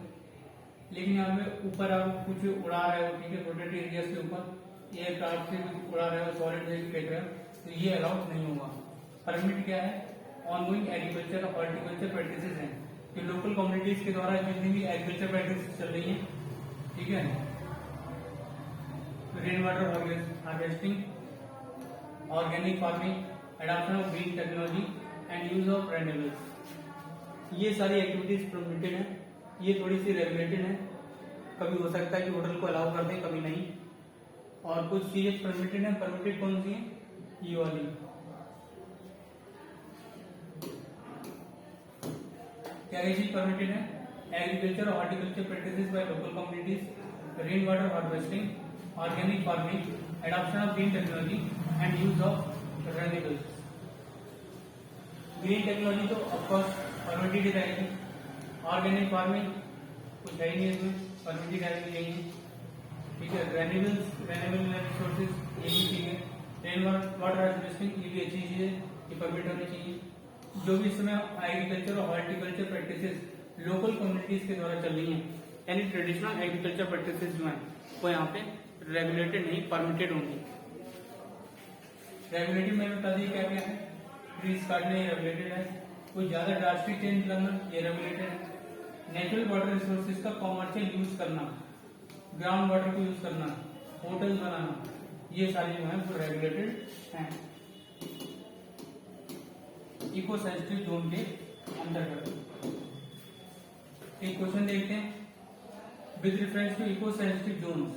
लेकिन यहाँ पे ऊपर आप कुछ उड़ा रहे हो, ठीक है, प्रोटेक्टेड एरियाज के ऊपर एयर क्राफ्ट से कुछ उड़ा रहे हो, सॉलिड वेस्ट फेंक रहे हो, तो ये अलाउड नहीं होगा। परमिट क्या है? ऑनगोइंग एग्रीकल्चर और हॉर्टिकल्चर प्रैक्टिसेस हैं, जो लोकल कम्युनिटीज के द्वारा जितनी भी एग्रीकल्चर प्रैक्टिस चल रही है, ठीक है, rain water harvesting, organic farming, adoption of green technology and use of renewables, ये सारी एक्टिविटीज परमिटेड है। ये थोड़ी सी रेगुलेटेड है, कभी हो सकता है कि होटल को अलाउ कर दें, कभी नहीं। और कुछ चीजें परमिटेड है। परमिटेड कौन सी है? ये वाली। क्या ये चीज परमिटेड है? एग्रीकल्चर और horticulture practices by local communities, rain water harvesting, organic farming, adoption of green technology and use of renewables. Green technology तो ऑफकोर्स परमिटेड ही रहेगी। ऑर्गेनिक फार्मिंग कुछ है ही नहीं इसमें, परमिटेड रहेगी यही है, ठीक है। रेन्यूएबल रिसोर्सेज ये भी ठीक है। रेन वाटर हार्वेस्टिंग ये भी अच्छी चीज है, ये परमिट होनी चाहिए। जो भी इसमें एग्रीकल्चर और हॉर्टिकल्चर प्रैक्टिसेस लोकल कम्युनिटीज के द्वारा चल रही हैं, यानी ट्रेडिशनल एग्रीकल्चर प्रैक्टिसेस जो हैं वो यहाँ पे रेगुलेटेड नहीं, परमिटेड होंगी। रेगुलेटेड मैंने बता दिया क्या क्या है। ट्रीज काटना ये रेगुलेटेड है। कोई ज्यादा ड्रास्टिक चेंज करना ये रेगुलेटेड है। नेचुरल वाटर रिसोर्सेज का कॉमर्शियल यूज करना, ग्राउंड वाटर को यूज करना, होटल बनाना, ये सारी जो है वो रेगुलेटेड हैं इको सेंसिटिव जोन के अंतर्गत। एक क्वेश्चन देखते हैं। With reference to eco sensitive zones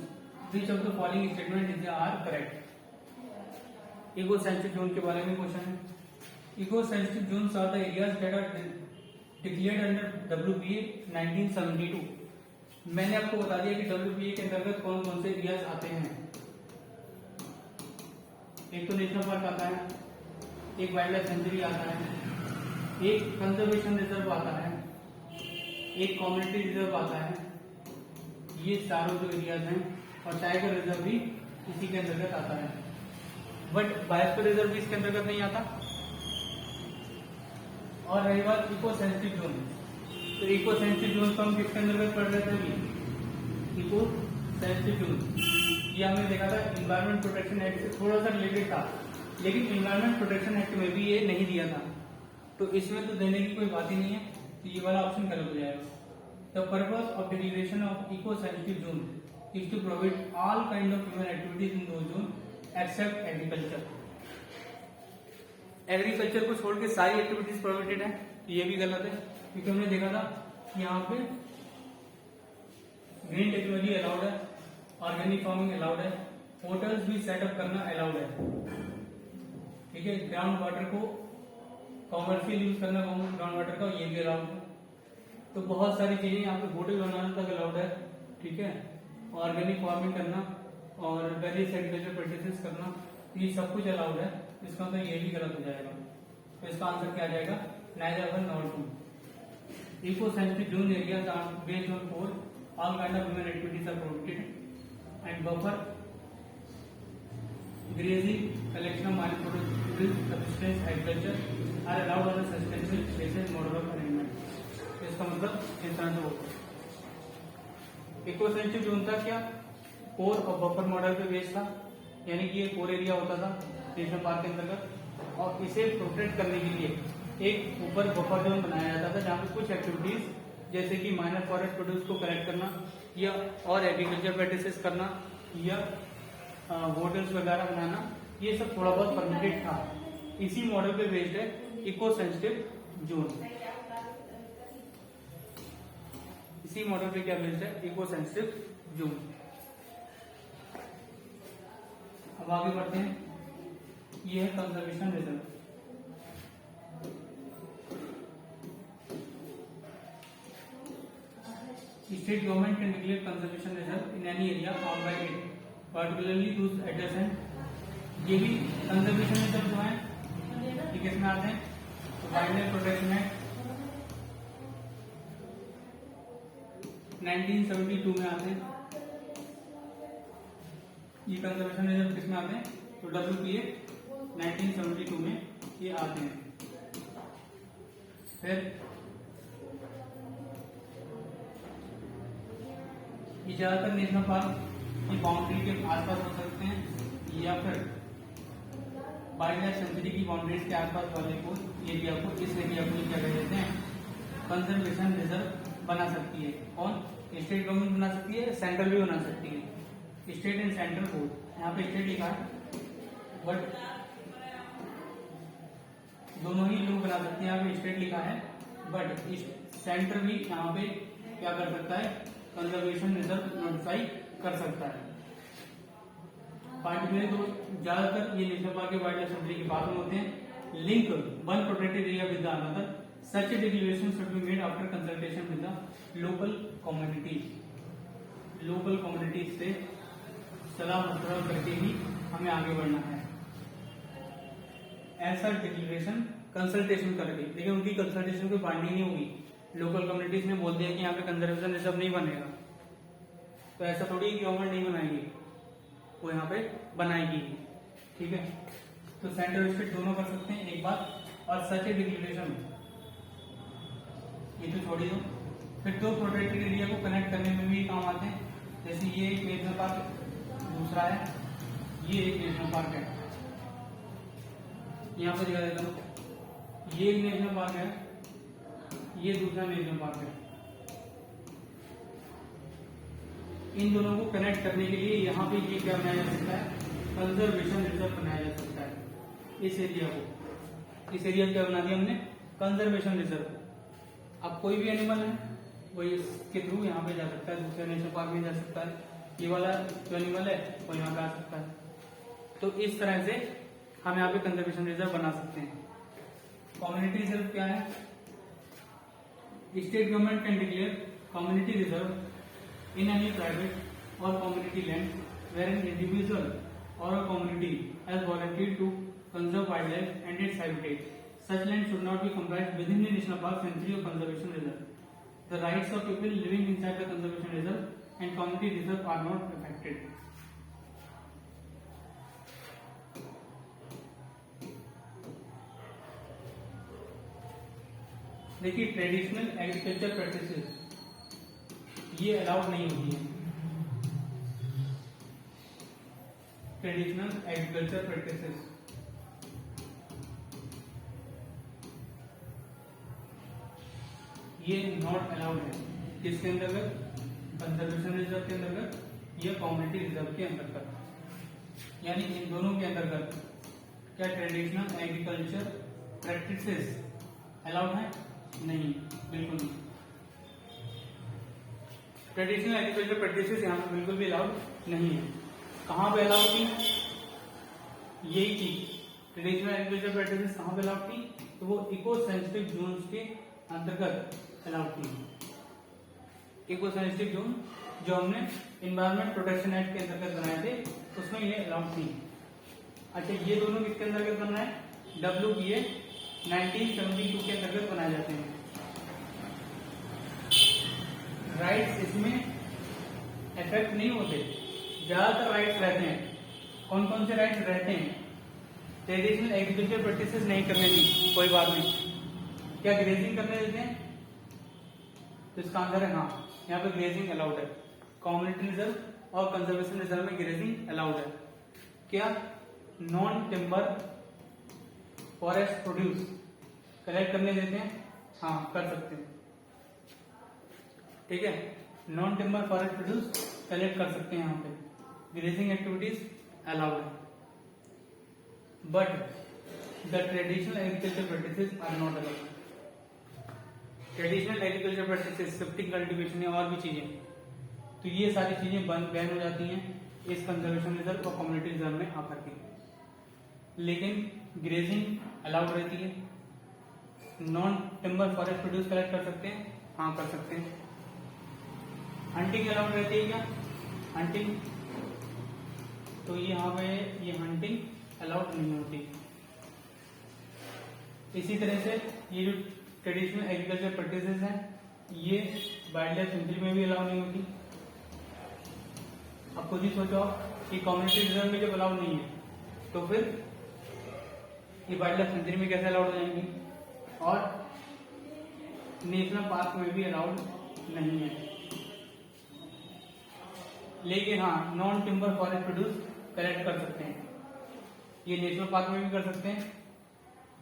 which of the following statement is are correct. Eco sensitive zone के बारे में क्वेश्चन है। Eco sensitive zones are the areas that are declared under WPA 1972। मैंने आपको बता दिया कि WPA के अंतर्गत कौन कौन से एरियाज आते हैं। एक तो नेशनल पार्क आता है, एक वाइल्ड लाइफ सेंचुरी आता है, एक कंजर्वेशन रिजर्व आता है, एक कम्युनिटी रिजर्व आता है। ये चारों जो एरियाज हैं, और टाइगर रिजर्व भी इसी के अंतर्गत आता है। बट बायोस्फीयर रिजर्व भी इसके अंतर्गत नहीं आता। और रही बात इको सेंसिटिव जोन, तो इको सेंसिटिव जोन को हम किसके अंतर्गत पढ़ रहे थे? इको सेंसिटिव जोन ये हमने देखा था इन्वायरमेंट प्रोटेक्शन एक्ट से थोड़ा सा रिलेटेड था, लेकिन इन्वायरमेंट प्रोटेक्शन एक्ट में भी ये नहीं दिया था, तो इसमें तो देने की कोई बात ही नहीं है, तो ये वाला ऑप्शन गलत हो जाएगा। The purpose of the declaration of eco sensitive zone is to provide all kind of human activities in those zone except agriculture. Agriculture को छोड़ के सारी एक्टिविटीज प्रोहिबिटेड है, तो ये भी गलत है, क्योंकि हमने देखा था यहाँ पे ग्रीन टेक्नोलॉजी अलाउड है, ऑर्गेनिक फार्मिंग अलाउड है, होटल्स भी सेटअप करना अलाउड है, ठीक है। ग्राउंड वाटर को कॉमर्शियल यूज करना ग्राउंड वाटर का ये भी अलाउड है। तो बहुत सारी चीजें यहाँ पे होटल बनाना तक अलाउड है, ठीक है। ऑर्गेनिक फार्मिंग करना और वेरियस एग्रीकल्चर प्रैक्टिसेस करना, ये सब कुछ अलाउड है। इसका मतलब ये भी गलत हो जाएगा, तो इसका आंसर क्या आ जाएगा? neither 1 nor 2. Eco sensitive zone areas are based on 4. All kind of human activities are prohibited, and buffer grazing, collection of manufactured subsistence agriculture are allowed on a substantial basis model of arrangement. इसका मतलब इस तरह से होगा। Eco sensitive zone था क्या? Core और buffer model पे बेस्ड था, यानी कि ये कोर एरिया होता था नेशनल पार्क के अंतर्गत, और इसे प्रोटेक्ट करने के लिए एक ऊपर बफर जोन बनाया जाता था, जहाँ पे कुछ एक्टिविटीज जैसे कि माइनर फॉरेस्ट प्रोड्यूस को कलेक्ट करना या और एग्रीकल्चर प्रैक्टिसेस करना या होटल्स वगैरह बनाना, ये सब थोड़ा बहुत परमिटेड था। इसी मॉडल पे बेस्ड है इको सेंसिटिव जोन। इसी मॉडल पे क्या बेस्ड है? Eco sensitive zone. अब आगे बढ़ते हैं। ये है conservation reserve. State government can declare conservation reserve in any area owned by it particularly to adjacent. ये भी कंजर्वेशन रिजर्व जो है ये किसमें आते हैं? वाइल्ड लाइफ प्रोटेक्शन एक्ट 1972 में आते हैं। ये कंजर्वेशन रिजर्व किसमें आते हैं? तो WPA 1972 में ये आते हैं। फिर ये ज्यादातर नेशनल पार्क ये बाउंड्री के आसपास हो सकते हैं या फिर वाइल्ड लाइफ सेंचुरी की बाउंड्रीज के आसपास वाले को एरिया को इस एरिया को क्या कह देते हैं? कंजर्वेशन रिजर्व बना सकती है। कौन? स्टेट गवर्नमेंट बना सकती है, सेंट्रल भी बना सकती है। स्टेट एंड सेंट्रल बोर्ड, यहाँ पे स्टेट लिखा है बट दोनों ही लोग बना सकते हैं। यहाँ पे स्टेट लिखा है बट सेंटर भी यहाँ पे क्या कर सकता है? कंजर्वेशन रिजर्व नोटिफाई कर सकता है। पार्टिकुलर तो ज्यादातर ये नेशनल पार्क के वाइल्ड लाइफ सेंचुरी के पास में होते हैं। Link one protected area with the another, such declaration should be made after consultation with the local communities. Local communities से सलाह मशवरा करके ही हमें आगे बढ़ना है। ऐसा डिक्लेरेशन कंसल्टेशन करके, लेकिन उनकी कंसल्टेशन कोई बाइंडिंग नहीं होगी। लोकल कम्युनिटीज ने बोल दिया कि यहाँ पे कंजर्वेशन रिजर्व नहीं बनेगा, तो ऐसा थोड़ी गवर्नमेंट नहीं बनाएगी, वो यहाँ पे बनाएगी। ठीक है, तो सेंट्रल और स्टेट दोनों कर सकते हैं एक बात। और सच ए डिक्लेरेशन ये तो छोड़ ही दो। फिर दो प्रोटेक्टेड एरिया को कनेक्ट करने में भी काम आते हैं। जैसे ये एक नेशनल पार्क, दूसरा है ये एक नेशनल पार्क है। यहाँ पे दिखा देता हूँ, ये एक नेशनल पार्क है, ये दूसरा नेशनल पार्क है। इन दोनों को कनेक्ट करने के लिए यहाँ पे ये क्या बनाया जा सकता है? कंजर्वेशन रिजर्व बनाया जा सकता है। इस एरिया को, इस एरिया क्या बना दिया हमने? Conservation reserve. अब कोई भी एनिमल है वो इसके थ्रू यहाँ पे जा सकता है, दूसरे नेशनल पार्क में जा सकता है। ये वाला जो एनिमल है वो यहाँ पे आ सकता है। तो इस तरह से हम यहाँ पे कंजर्वेशन रिजर्व बना सकते हैं। कम्युनिटी रिजर्व क्या है? State government can declare community reserve in any private और community land where an individual or a community has volunteered to conserve wildlife and its habitat. Such land should not be comprised within the national park, sanctuary or conservation reserve. The rights of people living inside the conservation reserve and community reserve are not affected. देखिए, traditional agriculture practices ये allowed नहीं होती है। Traditional agriculture practices ये not allowed है। किसके अंतर्गत? Conservation reserve के अंतर्गत या कम्युनिटी रिजर्व के अंतर्गत। यानी इन दोनों के अंतर्गत क्या ट्रेडिशनल एग्रीकल्चर प्रैक्टिसेस अलाउड है? नहीं, बिल्कुल नहीं। ट्रेडिशनल एग्रीकल्चर प्रैक्टिसेस यहाँ पे बिल्कुल भी अलाउड नहीं है। कहाँ पे अलाउड थी? यही चीज ट्रेडिशनल एग्रीकल्चर प्रैक्टिसेस कहाँ पे अलाउड थी? तो वो इको सेंसिटिव जोन्स के अंतर्गत अलाउड थी। इको सेंसिटिव जोन जो हमने एनवायरमेंट प्रोटेक्शन एक्ट के अंतर्गत बनाए थे उसमें ये अलाउड थी। अच्छा, ये दोनों किसके अंतर्गत बन रहा है? WPA 1972 के अंतर्गत बनाए जाते हैं। राइट्स इसमें इफेक्ट नहीं होते, ज्यादातर राइट्स रहते हैं। कौन कौन से राइट्स रहते हैं? ट्रेडिशनल एग्रीकल्चर प्रैक्टिसेस नहीं करने दी, कोई बात नहीं। क्या ग्रेजिंग करने देते हैं? तो इसका आंसर है हाँ, यहाँ पे ग्रेजिंग अलाउड है। कम्युनिटी रिजर्व और कंजर्वेशन रिजर्व में ग्रेजिंग अलाउड है। क्या non timber forest produce collect करने देते हैं? हाँ, कर सकते हैं। ठीक है, non timber forest produce collect कर सकते हैं। यहाँ पे ग्रेजिंग एक्टिविटीज अलाउड है, but the traditional agriculture practices are not allowed. Traditional agriculture practices, shifting cultivation और भी चीजें, तो ये सारी चीजें बैन हो जाती हैं इस कंजर्वेशन रिजर्व और कम्युनिटी रिजर्व में आकर के। लेकिन ग्रेजिंग अलाउड रहती है। Non timber forest produce collect कर सकते हैं? हाँ, कर सकते हैं। हंटिंग अलाउड रहती है क्या? हंटिंग, तो यहाँ पे ये हंटिंग अलाउड नहीं होती। इसी तरह से ये जो ट्रेडिशनल एग्रीकल्चर प्रैक्टिसेस हैं ये वाइल्ड लाइफ सेंचुरी में भी अलाउ नहीं होती। अब खुद ही सोचो कि कम्युनिटी रिजर्व में जब अलाउड नहीं है तो फिर ये वाइल्ड लाइफ सेंचुरी में कैसे अलाउड हो जाएंगी, और नेशनल पार्क में भी अलाउड नहीं है। लेकिन हाँ, non timber forest produce collect कर सकते हैं, ये नेशनल पार्क में भी कर सकते हैं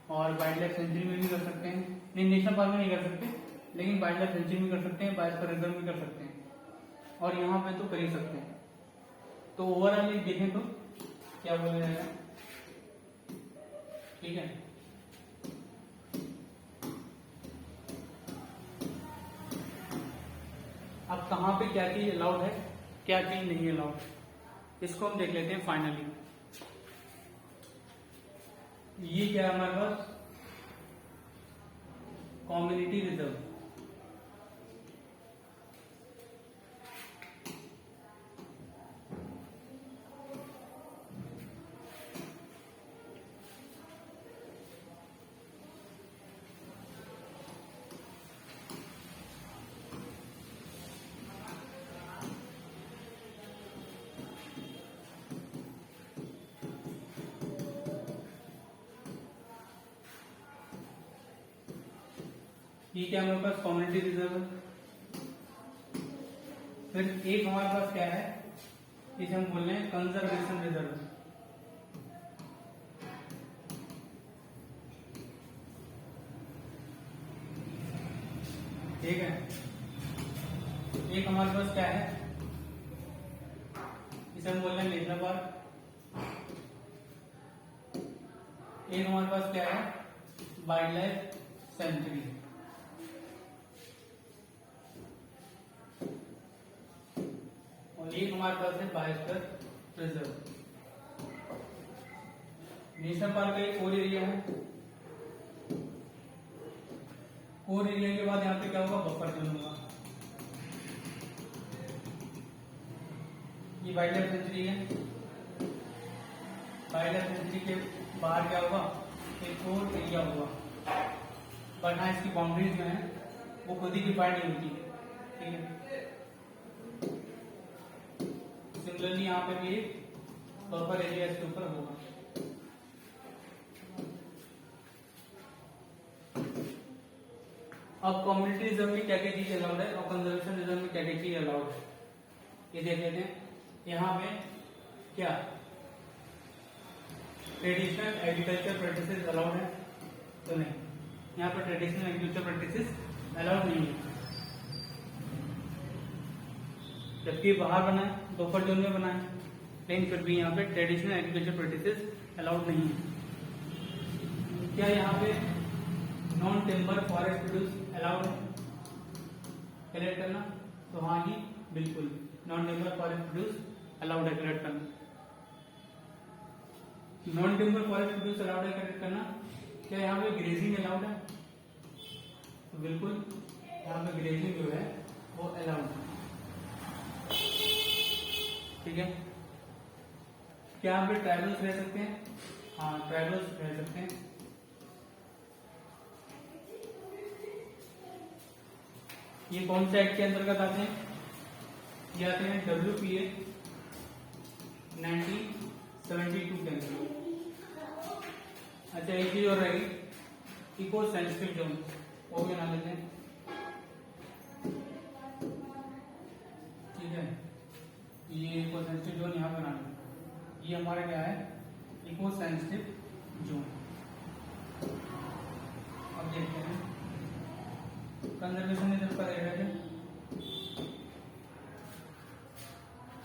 और वाइल्ड लाइफ सेंचुरी में भी कर सकते हैं। नहीं, नेशनल पार्क में नहीं कर सकते, लेकिन वाइल्ड लाइफ सेंचुरी में कर सकते हैं, बायोस्फीयर रिजर्व में कर सकते हैं, और यहाँ पे तो कर ही सकते हैं। तो ओवरऑल ये देखें तो क्या बोला जाएगा, ठीक है। अब कहाँ पे क्या चीज अलाउड है, क्या चीज नहीं अलाउड, इसको हम देख लेते हैं फाइनली। ये क्या है हमारे पास, कम्युनिटी रिजर्व। ये क्या हमारे पास कम्युनिटी रिजर्व है। फिर एक हमारे पास क्या है, इसे हम बोल रहे हैं कंजर्वेशन रिजर्व। ठीक है, एक हमारे पास क्या है, इसे हम बोल रहे हैं नेशनल पार्क। एक हमारे पास क्या है, वाइल्ड लाइफ सेंचुरी। एक हमारे पास है बायोस्फीयर रिजर्व। नेशनल पार्क का एक और एरिया है, और एरिया के बाद यहाँ पे क्या होगा, बफर जोन होगा। ये वाइल्ड लाइफ सेंचुरी है, वाइल्ड लाइफ सेंचुरी के बाहर क्या होगा, एक और एरिया होगा, बट हाँ इसकी बाउंड्रीज जो है वो खुद ही डिफाइंड नहीं होती, ठीक है। सिमिलरली यहाँ पे भी एक बफर एरिया इसके ऊपर होगा। अब कम्युनिटी रिजर्व में क्या क्या चीज अलाउड है और कंजर्वेशन रिजर्व में क्या क्या चीज अलाउड है, ये देख लेते हैं। यहाँ पे क्या ट्रेडिशनल एग्रीकल्चर प्रैक्टिसेस अलाउड है, तो नहीं, यहाँ पर ट्रेडिशनल एग्रीकल्चर प्रैक्टिसेस अलाउड नहीं है। जबकि बाहर बना है, बफर जोन में बना है, लेकिन फिर भी यहाँ पे ट्रेडिशनल एग्रीकल्चर प्रैक्टिसेस अलाउड नहीं है। क्या यहाँ पे non timber forest produce allowed है कलेक्ट करना, तो हाँ जी बिल्कुल, non timber forest produce allowed है कलेक्ट करना। Non timber forest produce allowed है कलेक्ट करना। क्या यहाँ पे ग्रेजिंग अलाउड है, तो बिल्कुल यहाँ पे ग्रेजिंग जो है वो अलाउड है, ठीक है। क्या यहाँ पे ट्राइबल्स रह सकते हैं, हाँ ट्राइबल्स रह सकते हैं। ये कौन से एक्ट के अंतर्गत आते हैं, ये आते हैं WPA 1972 के अंतर्गत। अच्छा एक चीज और रहेगी, इको सेंसिटिव जोन, वो भी बना लेते हैं, ठीक है। ये इको सेंसिटिव जोन यहाँ बना लेते हैं, ये हमारा क्या है, इको सेंसिटिव जोन। अब देखते हैं कंजर्वेशन रिजर्व का देख रहे थे,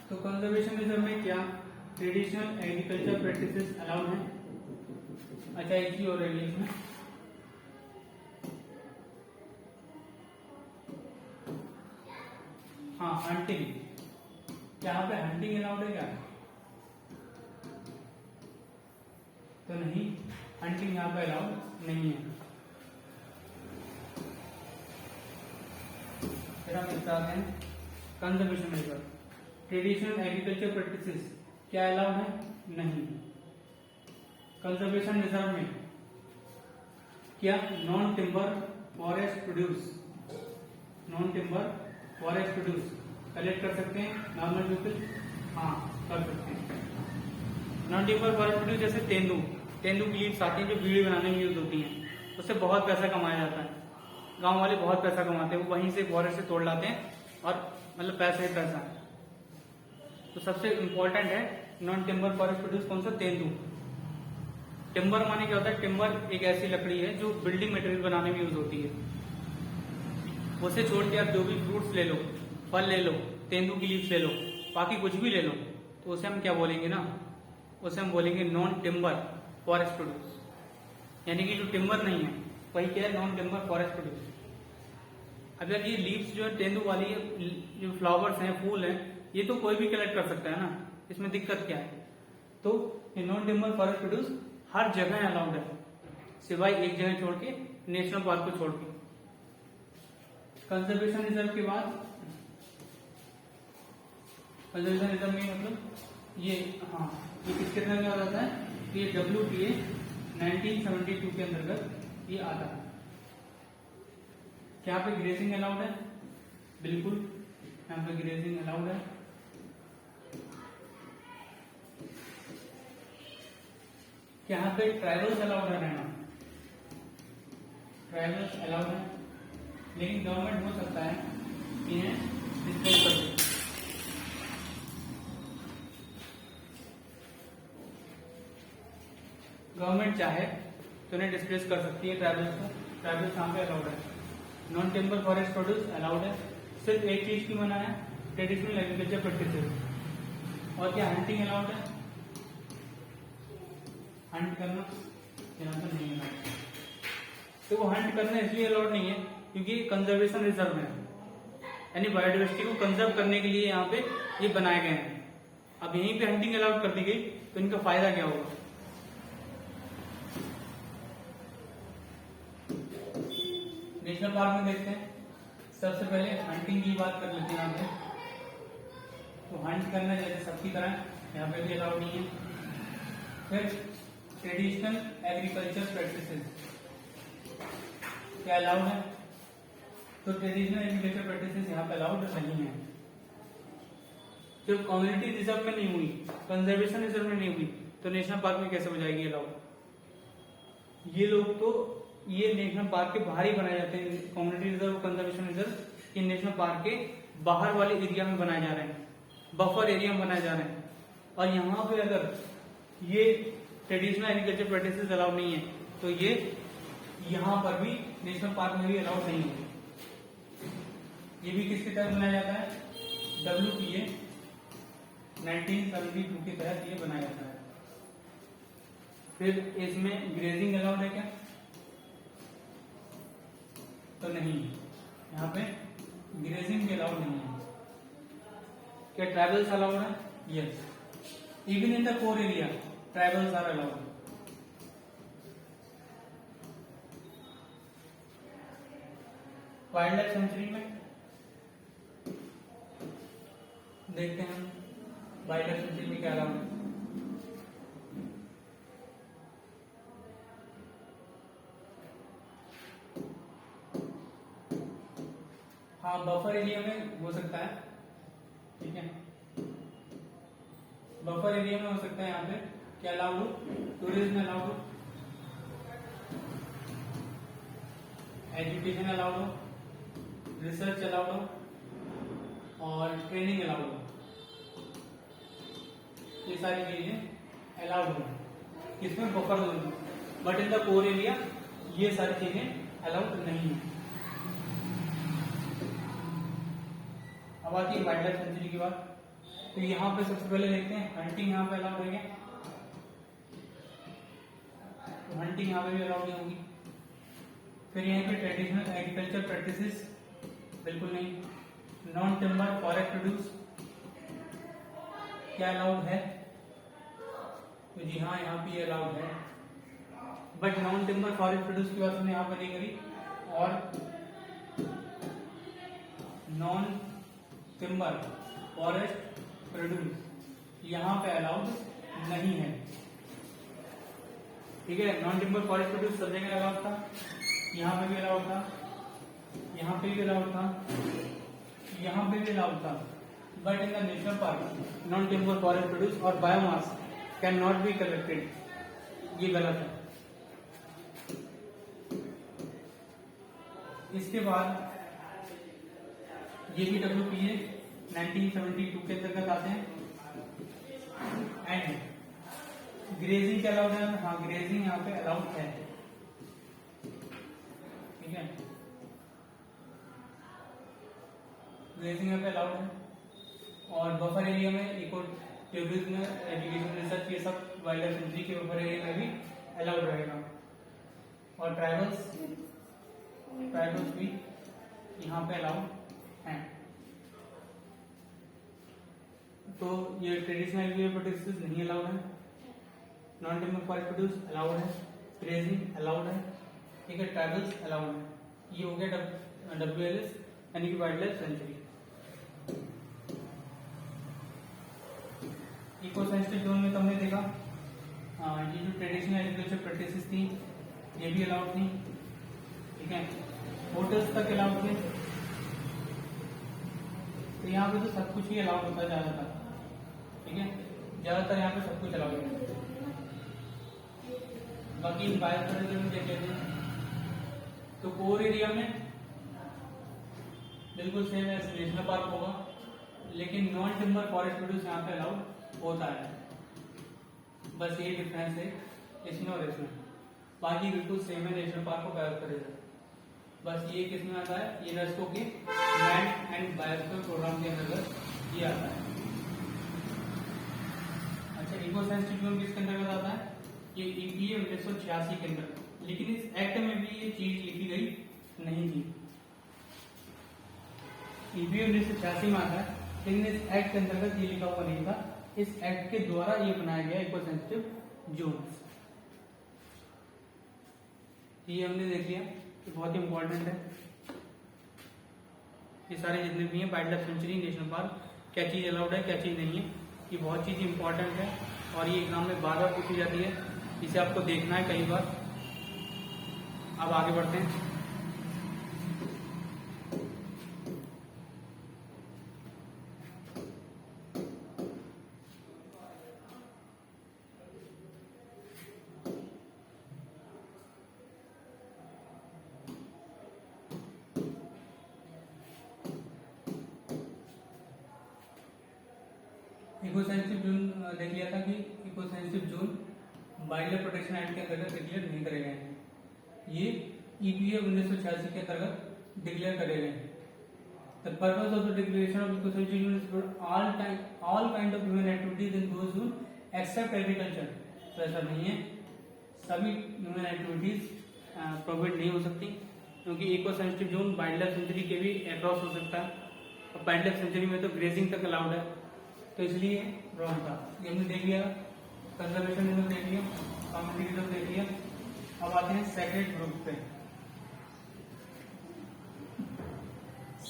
तो कंजर्वेशन रिजर्व में क्या ट्रेडिशनल एग्रीकल्चर प्रैक्टिसेस अलाउड है। अच्छा एक चीज और रहेगी इसमें, हाँ हंटिंग, यहाँ पे हंटिंग अलाउड है क्या, तो नहीं, हंटिंग यहाँ पे अलाउड नहीं है। फिर हम इसका आते हैं conservation reserve, traditional agriculture practices क्या अलाउड है? नहीं। कंजर्वेशन रिजर्व में क्या non timber forest produce, non timber forest produce collect कर सकते हैं नॉर्मल पीपल? हाँ, कर सकते हैं। नॉन टिम्बर फॉरेस्ट प्रोड्यूस जैसे तेंदू, तेंदू की लीव्स आती हैं जो बीड़ी बनाने में यूज होती हैं, उससे बहुत पैसा कमाया जाता है। गांव वाले बहुत पैसा कमाते हैं, वो वहीं से फॉरेस्ट से तोड़ लाते हैं और मतलब पैसा ही पैसा है। तो सबसे इम्पोर्टेंट है नॉन टिम्बर फॉरेस्ट प्रोड्यूस कौन सा? तेंदू। टिम्बर माने क्या होता है? टिम्बर एक ऐसी लकड़ी है जो बिल्डिंग मटेरियल बनाने में यूज होती है। उसे छोड़ के आप जो भी फ्रूट्स ले लो, फल ले लो, तेंदू की लीव्स ले लो, बाकी कुछ भी ले लो, तो उसे हम क्या बोलेंगे ना, उसे हम बोलेंगे नॉन टिम्बर फॉरेस्ट प्रोड्यूस। यानी कि जो टिम्बर नहीं है वही क्या है? Non timber forest produce. अब यार ये लीव्स जो है तेंदू वाली है, जो फ्लावर्स हैं, फूल हैं, ये तो कोई भी कलेक्ट कर सकता है ना, इसमें दिक्कत क्या है? तो ये नॉन टिम्बर फॉरेस्ट प्रोड्यूस हर जगह अलाउड है, सिवाय एक जगह छोड़ के, नेशनल पार्क को छोड़ के। कंजर्वेशन रिजर्व के बाद, कंजर्वेशन रिजर्व में मतलब ये, हाँ, ये किसके अंदर आ जाता है? ये WTA 1972 के अंतर्गत ये आता है। क्या यहाँ पे ग्रेजिंग अलाउड है? बिल्कुल, यहाँ पे ग्रेजिंग अलाउड है। क्या यहाँ पे ट्राइबल्स अलाउड है रहना? ट्राइबल्स अलाउड है, लेकिन गवर्नमेंट हो सकता है इन्हें डिस्कस कर दे। गवर्नमेंट चाहे तो उन्हें डिस्प्लेस कर सकती है ट्राइबल्स को। ट्राइबल्स यहाँ पे अलाउड है। Non timber forest produce allowed है। सिर्फ एक चीज की मना है, ट्रेडिशनल एग्रीकल्चर प्रैक्टिसेस। और क्या हंटिंग अलाउड है? हंट करना यहाँ पर नहीं है। तो वो हंट करना इसलिए अलाउड नहीं है क्योंकि कंजर्वेशन रिजर्व है, यानी बायोडाइवर्सिटी को कंजर्व करने के लिए यहाँ पे ये बनाए गए हैं। अब यहीं पे हंटिंग अलाउड कर दी गई तो इनका फायदा क्या होगा? नेशनल पार्क में देखते हैं, सबसे पहले हंटिंग की बात कर लेते हैं यहाँ पे। तो हंट करना जैसे सबकी तरह यहाँ पे भी अलाउड नहीं है। फिर ट्रेडिशनल एग्रीकल्चर प्रैक्टिसेस क्या अलाउड है? तो ट्रेडिशनल एग्रीकल्चर प्रैक्टिसेस यहाँ पे अलाउड नहीं है। जो कम्युनिटी रिजर्व में नहीं हुई, कंजर्वेशन रिजर्व में नहीं हुई, तो नेशनल पार्क में कैसे हो जाएगी अलाउड? ये लोग तो ये नेशनल पार्क के बाहर ही बनाए जाते हैं। कम्युनिटी रिजर्व, कंजर्वेशन रिजर्व ये नेशनल पार्क के बाहर वाले एरिया में बनाए जा रहे हैं, बफर एरिया में बनाए जा रहे हैं। और यहाँ पे अगर ये ट्रेडिशनल एग्रीकल्चर प्रैक्टिसेस अलाउड नहीं है तो ये यहाँ पर भी नेशनल पार्क में भी अलाउड नहीं है। ये भी किसके तहत बनाया जाता है? WTA 1972 के तहत ये बनाया जाता है। फिर इसमें ग्रेजिंग अलाउड है क्या? तो नहीं, यहाँ पे ग्रेजिंग भी अलाउड नहीं है। क्या ट्राइबल्स अलाउड है? Yes, even in the core area tribals are allowed. Wild life sanctuary में देखते हैं हम वाइल्ड लाइफ सेंचुरी में क्या अलाउड है। हाँ, बफर एरिया में हो सकता है, ठीक है, बफर एरिया में हो सकता है। यहाँ पे क्या अलाउड हो? टूरिज्म अलाउड हो, एजुकेशन अलाउड हो, रिसर्च अलाउड हो और ट्रेनिंग अलाउड हो। ये सारी चीजें अलाउड हो किसमें? बफर जोन में। But in the core area ये सारी चीजें अलाउड नहीं है। अब आती है वाइल्ड लाइफ सेंचुरी की बात। तो यहाँ पे सबसे पहले देखते हैं हंटिंग यहाँ पे अलाउड है क्या? तो हंटिंग यहाँ पे भी अलाउड नहीं होगी। फिर यहाँ पे ट्रेडिशनल एग्रीकल्चर प्रैक्टिसेस बिल्कुल नहीं। नॉन टिम्बर फॉरेस्ट प्रोड्यूस क्या अलाउड है? तो जी हाँ, यहाँ पे अलाउड है। But non timber forest produce की बात हमने यहाँ पर नहीं करी। और नॉन टिम्बर फॉरेस्ट प्रोड्यूस यहाँ पे अलाउड नहीं है, ठीक है। नॉन टिम्बर फॉरेस्ट प्रोड्यूस सब जगह अलाउड था, यहाँ पे भी अलाउड था, यहाँ पे भी अलाउड था, यहाँ पे भी अलाउड था, but in the national park non timber forest produce और biomass can not be collected, ये गलत है। इसके बाद ये भी WPA 1972 के अंतर्गत आते हैं। एंड ग्रेजिंग क्या अलाउड है? हाँ, ग्रेजिंग यहाँ पे अलाउड है, ठीक है, ग्रेजिंग यहाँ पे अलाउड है। और बफर एरिया में इको टूरिज्म, एजुकेशन, रिसर्च, ये सब वाइल्ड लाइफ सेंचुरी के बफर एरिया में भी अलाउड रहेगा। और ट्राइबल्स भी यहाँ पे अलाउड हैं। तो ये ट्रेडिशनल प्रोड्यूस नहीं अलाउड है, non timber forest produce allowed है, ग्रेजिंग अलाउड है, ठीक है, ट्राइबल्स अलाउड है। ये हो गया WLS यानी कि wild life sanctuary. Eco sensitive zone में तुमने देखा ये जो ट्रेडिशनल एग्रीकल्चर प्रैक्टिसेस थी ये भी अलाउड थी, ठीक है, होटल्स तक अलाउड थे। तो यहाँ पे तो सब कुछ ही अलाउड होता जा रहा था, ठीक है, ज्यादातर यहाँ पे सब कुछ अलाउड है। बाकी इन बायोस्फीयर में देख लेते हैं तो कोर एरिया में बिल्कुल सेम एज नेशनल पार्क होगा, लेकिन नॉन टिम्बर फॉरेस्ट प्रोड्यूस यहाँ पे अलाउड होता है। बस ये डिफरेंस है इसमें और इसमें, बाकी बिल्कुल सेम है नेशनल पार्क को बायोस्फीयर। बस ये किसमें आता है? यूनेस्को के लैंड एंड बायोस्फीयर प्रोग्राम के अंतर्गत ये आता है। अच्छा, इको सेंसिटिव जोन किसके अंतर्गत आता है? ये EPA 1986 के अंदर, लेकिन इस एक्ट में भी ये चीज लिखी गई नहीं थी। EPA 1986 में आता है, लेकिन इस एक्ट के अंतर्गत ये लिखा हुआ नहीं था। इस एक्ट के द्वारा ये बनाया गया इको सेंसिटिव जोन। ये हमने देख लिया, ये बहुत ही इंपॉर्टेंट है। ये सारे जितने भी हैं wild life sanctuary, national park, क्या चीज अलाउड है क्या चीज नहीं है, ये बहुत चीज इंपॉर्टेंट है और ये एग्जाम में बार बार पूछी जाती है, इसे आपको देखना है कई बार। अब आगे बढ़ते हैं। इको सेंसिटिव जोन देख लिया था कि eco sensitive zone wild life protection act के अंतर्गत डिक्लेयर नहीं करे गए हैं, ये EPA 1986 के अंतर्गत डिक्लेयर करे गए हैं। The purpose of the declaration of eco sensitive zone is for all kind of human activities in those zone except agriculture. तो ऐसा नहीं है, सभी ह्यूमन एक्टिविटीज प्रोहिबिट नहीं हो सकती, क्योंकि eco sensitive zone wild life sanctuary के भी अक्रॉस हो सकता है, और वाइल्ड लाइफ सेंचुरी में तो ग्रेजिंग तक अलाउड है, तो इसलिए रॉन्ग था। ये हमने देख लिया, कंजर्वेशन रिजर्व देख लिया, कम्युनिटी रिजर्व देख लिया। अब आते हैं सेक्रेड ग्रुप पे।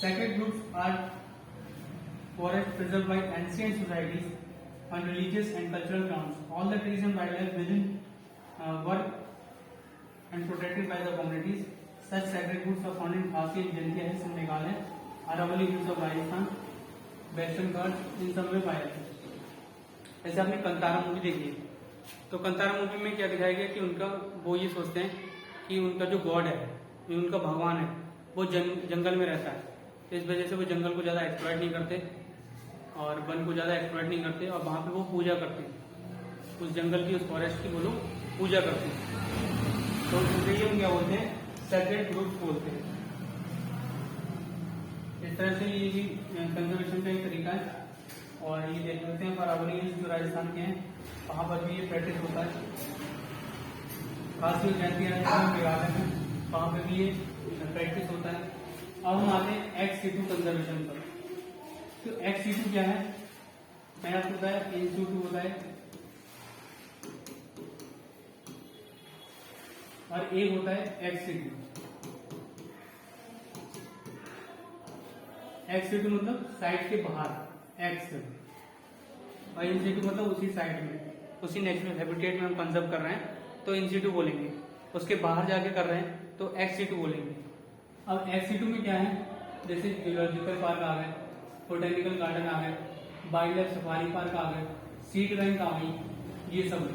Sacred groves are forest preserved by ancient societies on religious and cultural grounds. All the trees and wildlife within वर्क and protected by the communities. Such sacred groves are found in Khasi, Jaintia hills in Meghalaya, Aravalli hills of Rajasthan, western घाट, इन सब में पाया जाता है। जैसे आपने कंतारा मूवी देखी है, तो कंतारा मूवी में क्या दिखाया गया कि उनका वो ये सोचते हैं कि उनका जो गॉड है, उनका भगवान है, वो जंगल में रहता है, तो इस वजह से वो जंगल को ज्यादा एक्सप्लॉइट नहीं करते और वन को ज्यादा एक्सप्लॉइट नहीं करते, और वहां पे वो पूजा करते हैं, उस जंगल की, उस फॉरेस्ट की वो लोग पूजा करते हैं। तो इसलिए हम क्या बोलते हैं? सेक्रेड ग्रुप बोलते हैं। इस तरह से ये भी कंजर्वेशन का एक तरीका है। और ये देख लेते हैं अरावली हिल्स जो राजस्थान के हैं, वहां पर भी ये प्रैक्टिस होता है। खासी जयंती मेघालय में, वहां पर भी ये प्रैक्टिस होता है। अब हम आते हैं ex-situ कंजर्वेशन पर। तो ex-situ क्या है? मैंने आपको बताया in situ होता है और एक होता है ex-situ। एक्स सिटू मतलब साइट के बाहर एक्स, और इन सिटू मतलब उसी साइट में, उसी नेचुरल हैबिटेट में हम कंजर्व कर रहे हैं तो इन सिटू बोलेंगे, उसके बाहर जाके कर रहे हैं तो एक्स सिटू बोलेंगे। अब एक्स सिटू में क्या है, जैसे जूलॉजिकल पार्क आ गए, बोटेनिकल गार्डन आ गए, वाइल्ड लाइफ सफारी पार्क आ गए, सीड बैंक आ गई, ये सब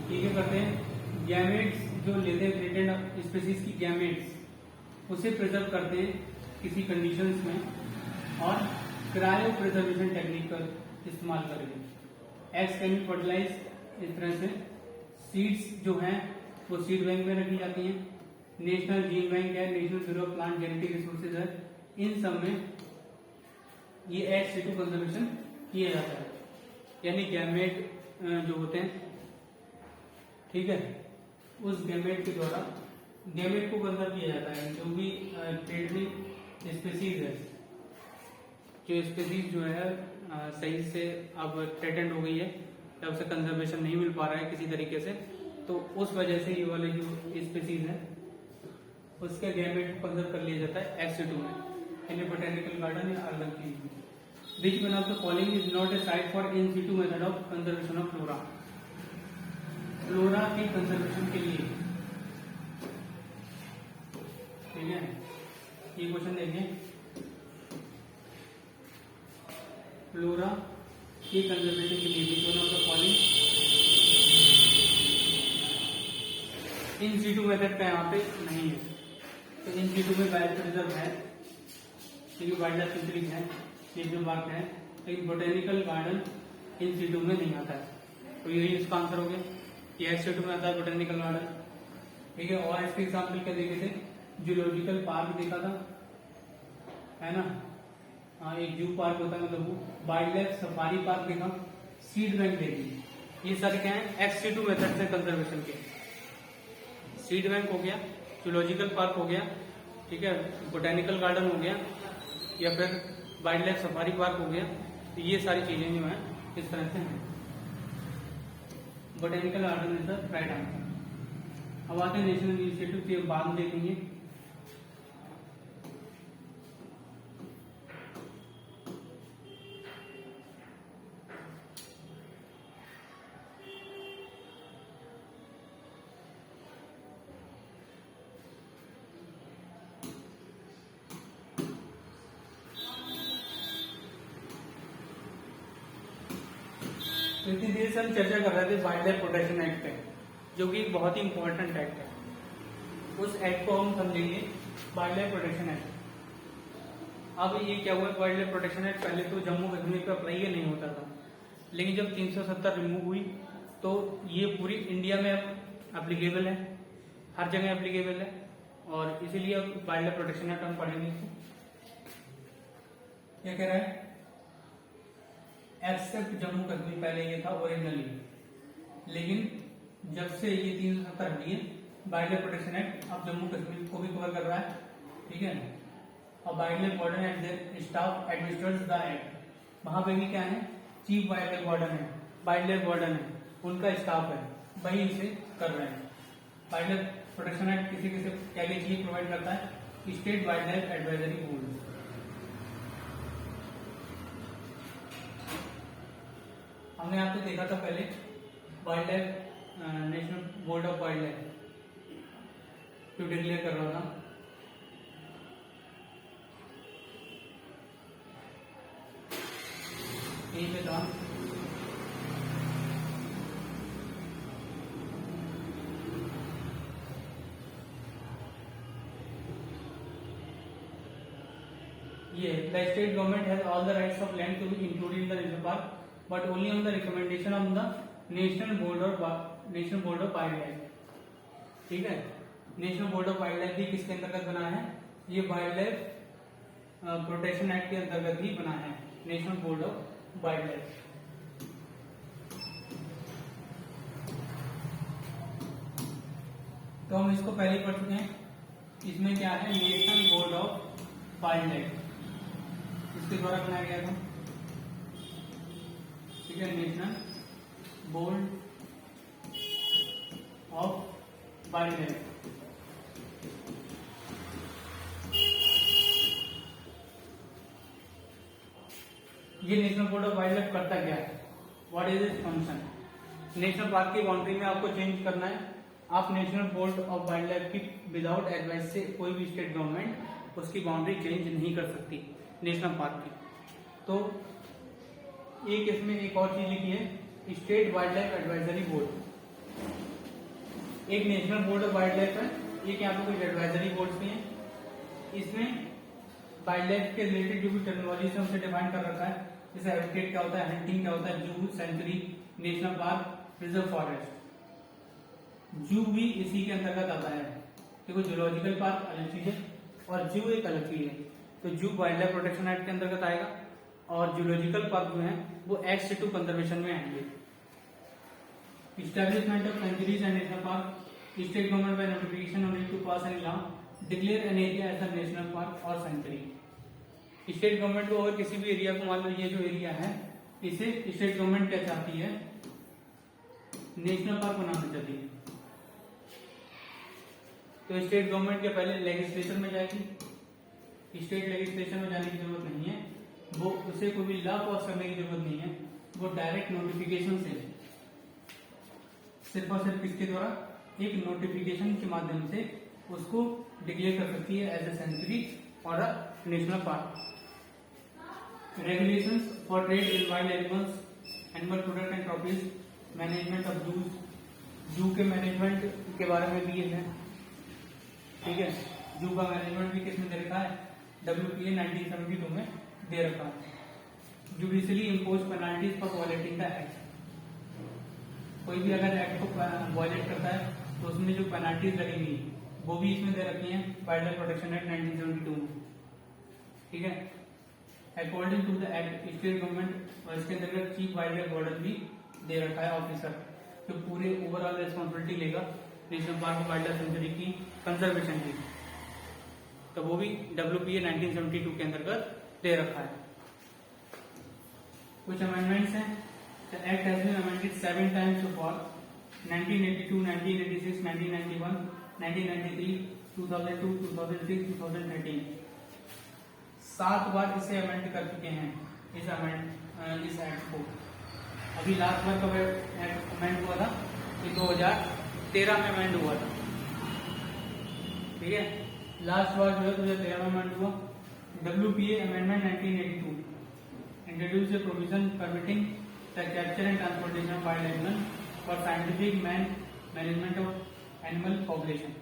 ठीक है करते हैं। गैमेट्स जो लेते हैं थ्रेटेड स्पीसीज की गैमेट्स, उसे प्रिजर्व करते हैं किसी कंडीशंस में और क्रायो प्रिजर्वेशन टेक्निक का इस्तेमाल करेंगे। एग्स कैन बी फर्टिलाइज इस तरह से। सीड्स जो हैं वो सीड बैंक में रखी जाती हैं। नेशनल जीन बैंक है, national bureau of plant genetic resources है, इन सब में ये एक्स सिटू कंजर्वेशन किया जाता है, यानी गैमेट जो होते हैं, ठीक है, उस गैमेट के द्वारा गैमेट को कंजर्व किया जाता है। जो भी ट्रेडिंग स्पीसीज है, जो स्पीसीज जो है सही से अब थ्रेटेंड हो गई है या उसे कंजर्वेशन नहीं मिल पा रहा है किसी तरीके से, तो उस वजह से ये वाले जो स्पीसीज है उसके गैमेट को कंजर्व कर लिया जाता है एक्स सिटू में, यानी बोटेनिकल गार्डन या अलग चीज में। Which one of the following is not a site for in situ method of conservation of flora? Flora के कंजर्वेशन के लिए, ठीक है, ये क्वेश्चन देखिए, फ्लोरा के कंजर्वेशन के लिए which one of the following in Situ method का यहाँ पे नहीं है, तो इन सिटू में बायो प्रिजर्व है, क्योंकि वाइल्ड लाइफ सेंचुरी है, नेशनल पार्क है, लेकिन बोटेनिकल गार्डन इन सिटू में नहीं आता है, तो यही इसका आंसर हो गया। ये एक्स सिटू में आता है बोटेनिकल गार्डन, ठीक है। और इसके एग्जाम्पल क्या देखे थे, जूलॉजिकल पार्क देखा था, है ना, हाँ, एक जू पार्क होता है, मतलब वो वाइल्ड लाइफ सफारी पार्क देखा, सीड बैंक देखी, ये सारे क्या है एक्स सिटू मेथड से कंजर्वेशन के। सीड बैंक हो गया, जूलॉजिकल पार्क हो गया, ठीक है, बोटेनिकल गार्डन हो गया, या फिर वाइल्ड लाइफ सफारी पार्क हो गया, तो ये सारी चीजें जो है इस तरह से हैं। Botanical garden is the right answer. अब आते हैं नेशनल इंस्टीट्यूट के बाद में देखेंगे। तो इतनी देर से हम चर्चा कर रहे थे वाइल्ड लाइफ प्रोटेक्शन एक्ट पे, जो कि बहुत ही इंपॉर्टेंट एक्ट है। उस एक्ट को हम समझेंगे वाइल्ड लाइफ प्रोटेक्शन एक्ट। अब ये क्या हुआ, वाइल्ड लाइफ प्रोटेक्शन एक्ट पहले तो जम्मू कश्मीर पे अप्लाई ही नहीं होता था, लेकिन जब 370 रिमूव हुई तो ये पूरी इंडिया में अब एप्लीकेबल है, हर जगह एप्लीकेबल है, और इसीलिए अब वाइल्ड लाइफ प्रोटेक्शन एक्ट हम पढ़ेंगे। क्या कह रहा है, एक्सेप्ट जम्मू कश्मीर, पहले ये था ओरिजिनली, लेकिन जब से ये 370 हटी है, वाइल्ड लाइफ प्रोटेक्शन एक्ट अब जम्मू कश्मीर को भी कवर कर रहा है, ठीक है। अब wild life warden and staff administrates the act, वहां पे भी क्या है, चीफ वाइल्ड लाइफ वार्डन है, वाइल्ड लाइफ वार्डन है, उनका स्टाफ है, वही इसे कर रहे हैं। वाइल्ड लाइफ प्रोटेक्शन एक्ट किसी किसी क्या क्या चीज प्रोवाइड करता है, state wild life advisory board, हमने आपको देखा था पहले, wild life national board of wild life जो डिक्लेयर कर रहा था, यही पे था। ये the state government has all the rights of land to be included in the national park but only on the recommendation of the national board of wild life, ठीक है। National board of wild life भी किसके अंतर्गत बना है, ये wild life protection act के अंतर्गत ही बना है, national board of wild life. तो हम इसको पहले ही पढ़ चुके हैं, इसमें क्या है, national board of wild life इसके द्वारा बनाया गया था, ठीक है, national board of wild life. ये national board of wild life करता क्या है, what is its function. National park की बाउंड्री में आपको चेंज करना है, आप national board of wild life की विदाउट एडवाइस से कोई भी स्टेट गवर्नमेंट उसकी बाउंड्री चेंज नहीं कर सकती नेशनल पार्क की। तो एक इसमें एक और चीज लिखी है, state wild life advisory board. एक national board of wild life है, एक यहाँ पे कुछ एडवाइजरी बोर्ड भी है। इसमें वाइल्ड लाइफ के रिलेटेड जो भी टेक्नोलॉजी है उसे डिफाइन कर रखा है, जैसे हैबिटेट क्या होता है, हंटिंग क्या होता है, zoo, sanctuary, national park, reserve forest. Zoo भी इसी के अंतर्गत आता है, देखो जूलॉजिकल पार्क अलग चीज है और जू एक अलग चीज है। तो जू वाइल्ड लाइफ प्रोटेक्शन एक्ट के अंतर्गत आएगा और जूलॉजिकल पार्क जो है वो एक्ट 2 कंजर्वेशन में आएंगे। Establishment of sanctuaries and national park, state government by notification only to pass any law declare an area as a national park or sanctuary। State government को अगर किसी भी एरिया को, मान लो ये जो एरिया है इसे स्टेट गवर्नमेंट क्या चाहती है, नेशनल पार्क बनाना चाहती है, तो स्टेट गवर्नमेंट के पहले लेजिस्लेशन में जाएगी। स्टेट लेजिस्लेशन में जाने की जरूरत नहीं है, वो उसे कोई भी लॉ पास करने की जरूरत नहीं है, वो डायरेक्ट नोटिफिकेशन से, सिर्फ और सिर्फ किसके द्वारा, एक नोटिफिकेशन के माध्यम से उसको डिक्लेयर कर सकती है एज ए सेंचुरी और a national park. Regulations for trade in wild animals, animal product and trophies, management of zoos, zoo के मैनेजमेंट के बारे में भी ये है, ठीक है। जू का मैनेजमेंट भी किसमें दे रखा है, WPA 1972 में दे रखा है। Judicially impose penalties for violating the act, कोई भी अगर एक्ट को वायलेट करता है तो उसमें जो पेनाल्टीज लगेंगी वो भी इसमें दे रखी है वाइल्ड लाइफ प्रोटेक्शन एक्ट 1972 में, ठीक है। According to the act state government और इसके अंतर्गत चीफ वाइल्ड लाइफ वार्डन भी दे रखा है ऑफिसर, जो पूरे ओवरऑल रिस्पॉन्सिबिलिटी लेगा national park wild life sanctuary की कंजर्वेशन की, तो वो भी WPA 1972 के अंतर्गत दे रखा है। कुछ अमेंडमेंट्स हैं, the act has been amended 7 times so far, 1982, 1986, 1991, 1993, 2002, 2006, 2013। 7 बार इसे अमेंड कर चुके हैं इस एक्ट को। अभी लास्ट बार कब एक्ट अमेंड हुआ था, ये 2013 में अमेंड हुआ था, ठीक है। लास्ट बार जो है 2013 में अमेंड हुआ। WPA amendment 1982 introduced a provision permitting the capture and transportation of wild animals for scientific management of animal population।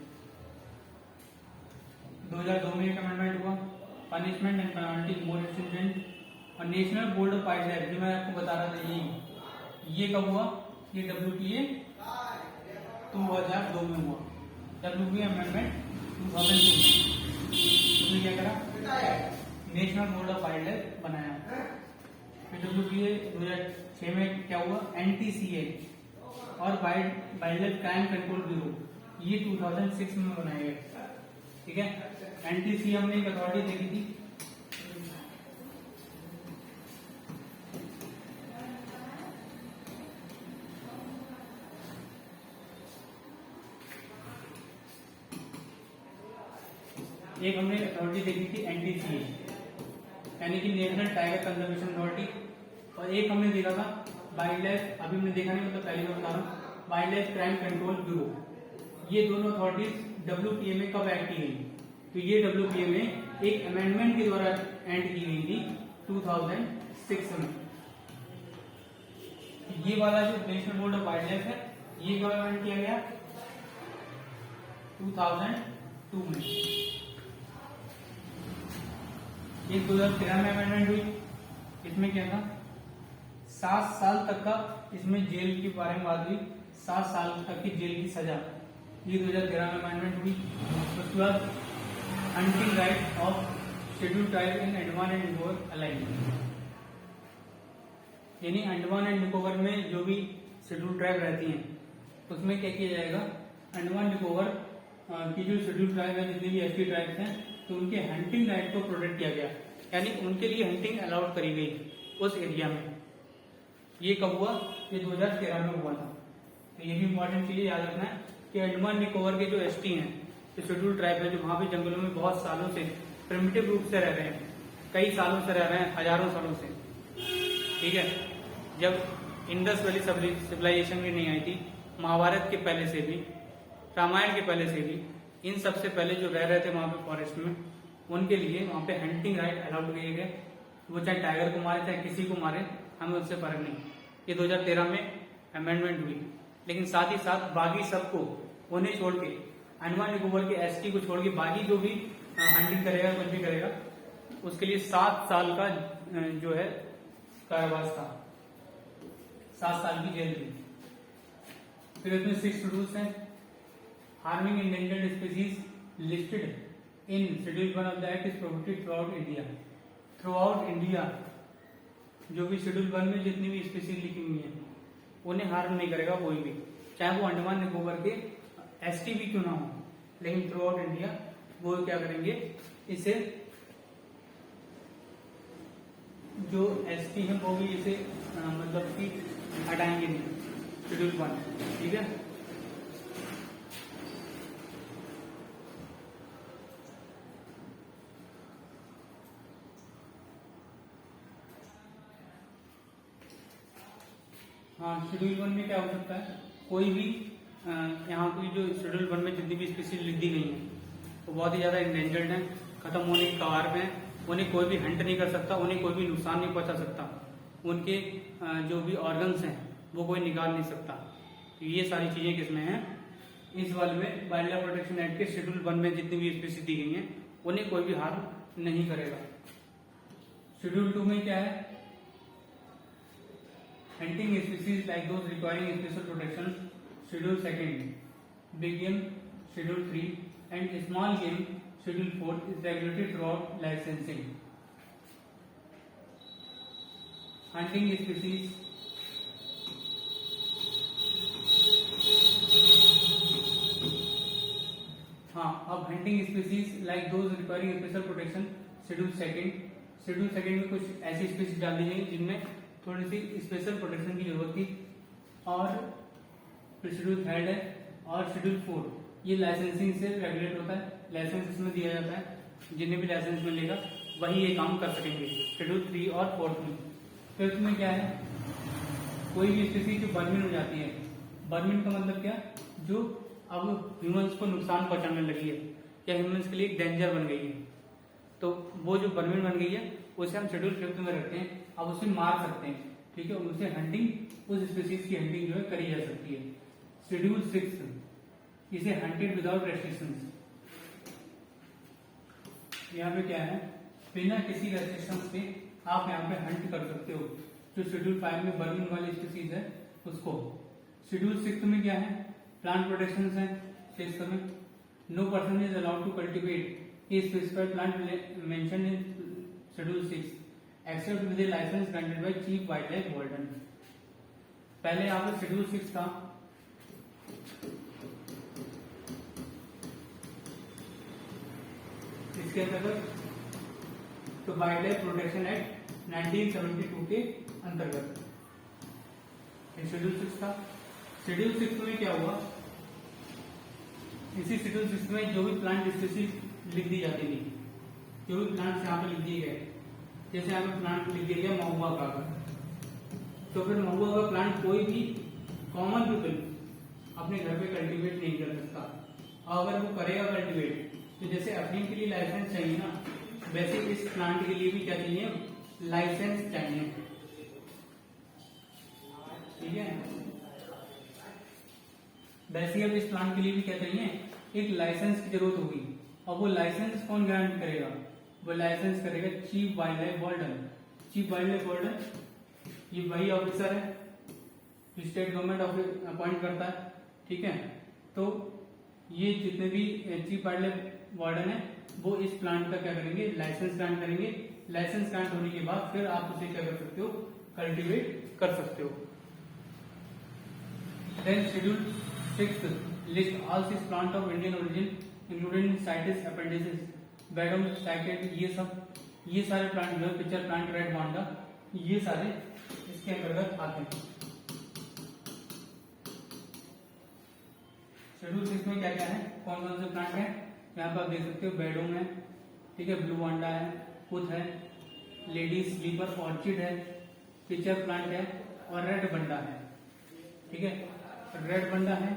2002 में एक अमेंडमेंट हुआ, punishment and penalty more stringent. और national board of wild life जो मैं आपको बता रहा था ये कब हुआ, ये WPA 2002 में हुआ, WPA अमेंडमेंट 2002 में। उसने क्या करा, national board of wild life बनाया। फिर WPA 2006 में क्या हुआ, NTCA और wild life crime control bureau, ये 2006 में बनाया गया, ठीक है। NTCA हमने एक अथॉरिटी देखी थी, एक हमने अथॉरिटी देखी थी NTCA यानी कि नेशनल टाइगर कंजर्वेशन अथॉरिटी, और एक हमने देखा था वाइल्ड लाइफ, अभी हमने देखा नहीं मतलब पहले मैं बता रहा हूँ, wild life crime control bureau. ये दोनों अथॉरिटीज WPA में कब ऐड की गई, तो ये WPA में एक अमेंडमेंट के द्वारा ऐड की गई थी 2006 में। ये वाला जो national board of wild life है ये कब अमेंड किया गया, 2002 में। ये 2013 में अमेंडमेंट हुई, इसमें क्या था, 7 साल तक का इसमें जेल के बारे में बात हुई, 7 साल तक की जेल की सजा, ये 2013 में अमेंडमेंट हुई। उसके बाद hunting right of schedule tribe in Andaman and Nicobar allied, यानी अंडमान एंड निकोबार में जो भी शेड्यूल ट्राइब रहती हैं उसमें क्या किया जाएगा, अंडमान निकोबार की जो शेड्यूल ट्राइब है, जितनी भी ST ट्राइब्स हैं, तो उनके हंटिंग राइट को प्रोटेक्ट किया गया, यानी उनके लिए हंटिंग अलाउड करी गई उस एरिया में। ये कब हुआ, ये 2013 में हुआ था। तो ये भी इंपॉर्टेंट चीज याद रखना है कि अंडमान निकोबार के जो ST हैं, जो शेड्यूल ट्राइब है, जो वहां भी जंगलों में बहुत सालों से प्रिमिटिव रूप से रह रहे हैं, कई सालों से रह रहे हैं, हजारों सालों से, ठीक है। जब इंडस वैली सिविलाइजेशन भी नहीं आई थी, महाभारत के पहले से भी, रामायण के पहले से भी, इन सबसे पहले जो रह रहे थे वहां पे फॉरेस्ट में, उनके लिए वहां पे हंटिंग राइट अलाउड किए गए। वो चाहे टाइगर को मारे चाहे किसी को मारे, हमें उससे फर्क नहीं। ये 2013 में अमेंडमेंट हुई। लेकिन साथ ही साथ बाकी सबको, उन्हें छोड़ के, अंडमान निकोबार के एसटी को छोड़ के बाकी जो भी हंटिंग करेगा, कुछ भी करेगा, उसके लिए 7 साल का जो है कारावास था, 7 साल की जेल थी। फिर इसमें 6 रूल्स हैं। Harming endangered species listed in schedule 1 of the act is prohibited through out India. Through out India जो भी शेड्यूल 1 में जितनी भी स्पीसीज लिखी हुई है, उन्हें हार्म नहीं करेगा कोई भी, चाहे वो अंडमान निकोबार के एसटी भी क्यों ना हो। लेकिन थ्रू आउट इंडिया वो क्या करेंगे, इसे जो एसटी है वो भी इसे मतलब कि हटाएंगे नहीं, शेड्यूल 1, ठीक है। हाँ, शेड्यूल 1 में क्या हो सकता है, कोई भी यहाँ की जो शेड्यूल 1 में जितनी भी स्पीसीज लिख दी गई है वो बहुत ही ज्यादा इंडेंजर्ड है, खत्म होने की कगार पे है। उन्हें कोई भी हंट नहीं कर सकता, उन्हें कोई भी नुकसान नहीं पहुंचा सकता, उनके जो भी ऑर्गन्स हैं वो कोई निकाल नहीं सकता। तो ये सारी चीजें किसमें हैं, इस वाले में वाइल्ड लाइफ प्रोटेक्शन एक्ट के शेड्यूल 1 में जितनी भी स्पीसीज दी गई हैं उन्हें कोई भी हार्म नहीं करेगा। शेड्यूल 2 में क्या है, hunting species like those requiring special protection, schedule 2, big game schedule 3 and small game schedule 4 is regulated throughout licensing. Hunting species हाँ, अब hunting species like those requiring special protection schedule 2 में कुछ ऐसी स्पीसीज डाल दी गई जिनमें थोड़ी सी स्पेशल प्रोटेक्शन की जरूरत थी। और फिर शेड्यूल 3 है और शेड्यूल 4 ये लाइसेंसिंग से रेगुलेट होता है, लाइसेंस इसमें दिया जाता है, जिन्हें भी लाइसेंस मिलेगा वही ये काम कर सकेंगे, शेड्यूल 3 और 4 में। फिफ्थ में क्या है, कोई भी स्पीसीज जो बर्मिन हो जाती है, बर्मिन का मतलब क्या, जो अब ह्यूमंस को नुकसान पहुंचाने लगी है या ह्यूमंस के लिए एक डेंजर बन गई है, तो वो जो बर्मिन बन गई है उसे हम शेड्यूल 5 में रखते हैं। अब उसे मार सकते हैं, ठीक है, उसे हंटिंग, उस स्पीसीज की हंटिंग जो है करी जा सकती है। शेड्यूल 6 इसे हंटेड विदाउट रेस्ट्रिक्शंस। यहाँ पे क्या है, बिना किसी रेस्ट्रिक्शन के आप यहाँ पे हंट कर सकते हो। जो शेड्यूल 5 में बर्मिन वाली स्पीसीज है उसको। शेड्यूल 6 में क्या है, प्लांट प्रोटेक्शन है। 6 में no person is allowed to cultivate a specified plant mentioned in schedule 6 except with a licence granted by chief wild life warden. पहले यहाँ पे शेड्यूल 6 था, इसके अंतर्गत तो वाइल्ड लाइफ प्रोटेक्शन एक्ट 1972 के अंतर्गत शेड्यूल 6 था। शेड्यूल 6 में क्या हुआ, इसी शेड्यूल 6 में जो भी प्लांट स्पीसीज लिख दी जाती थी, जो भी प्लांट्स यहाँ पे लिख दिए गए, जैसे यहाँ पे प्लांट लिख दिया गया महुआ का, तो फिर महुआ का प्लांट कोई भी कॉमन पीपल अपने घर पे कल्टीवेट नहीं कर सकता। और अगर वो करेगा कल्टीवेट, तो जैसे अफीम के लिए लाइसेंस चाहिए ना, वैसे इस प्लांट के लिए भी क्या चाहिए, लाइसेंस चाहिए, ठीक है। वैसे अब इस प्लांट के लिए भी क्या चाहिए, एक लाइसेंस की जरूरत होगी। और वो लाइसेंस कौन ग्रांट करेगा, वो लाइसेंस करेगा chief wild life warden. Chief wild life warden ये वही ऑफिसर है जो स्टेट गवर्नमेंट अपॉइंट करता है, ठीक है। तो ये जितने भी चीफ वाइल्ड लाइफ वार्डन है वो इस प्लांट का क्या करेंगे, लाइसेंस ग्रांट करेंगे। लाइसेंस ग्रांट होने के बाद फिर आप उसे क्या कर सकते हो, कल्टीवेट कर सकते हो। Then schedule 6 list all 6 plant of Indian origin including CITES appendices बेडम सैकेट, ये सारे प्लांट जो है, पिक्चर प्लांट, रेड वांडा, ये सारे इसके अंतर्गत आते हैं। शेड्यूल 6 में क्या क्या है, कौन कौन से प्लांट है, यहाँ पर आप देख सकते हो, बेडोम है, ठीक है, ब्लू वांडा है, कुथ है, लेडीज स्लीपर ऑर्चिड है, पिचर प्लांट है और रेड बंडा है, ठीक है। रेड बंडा है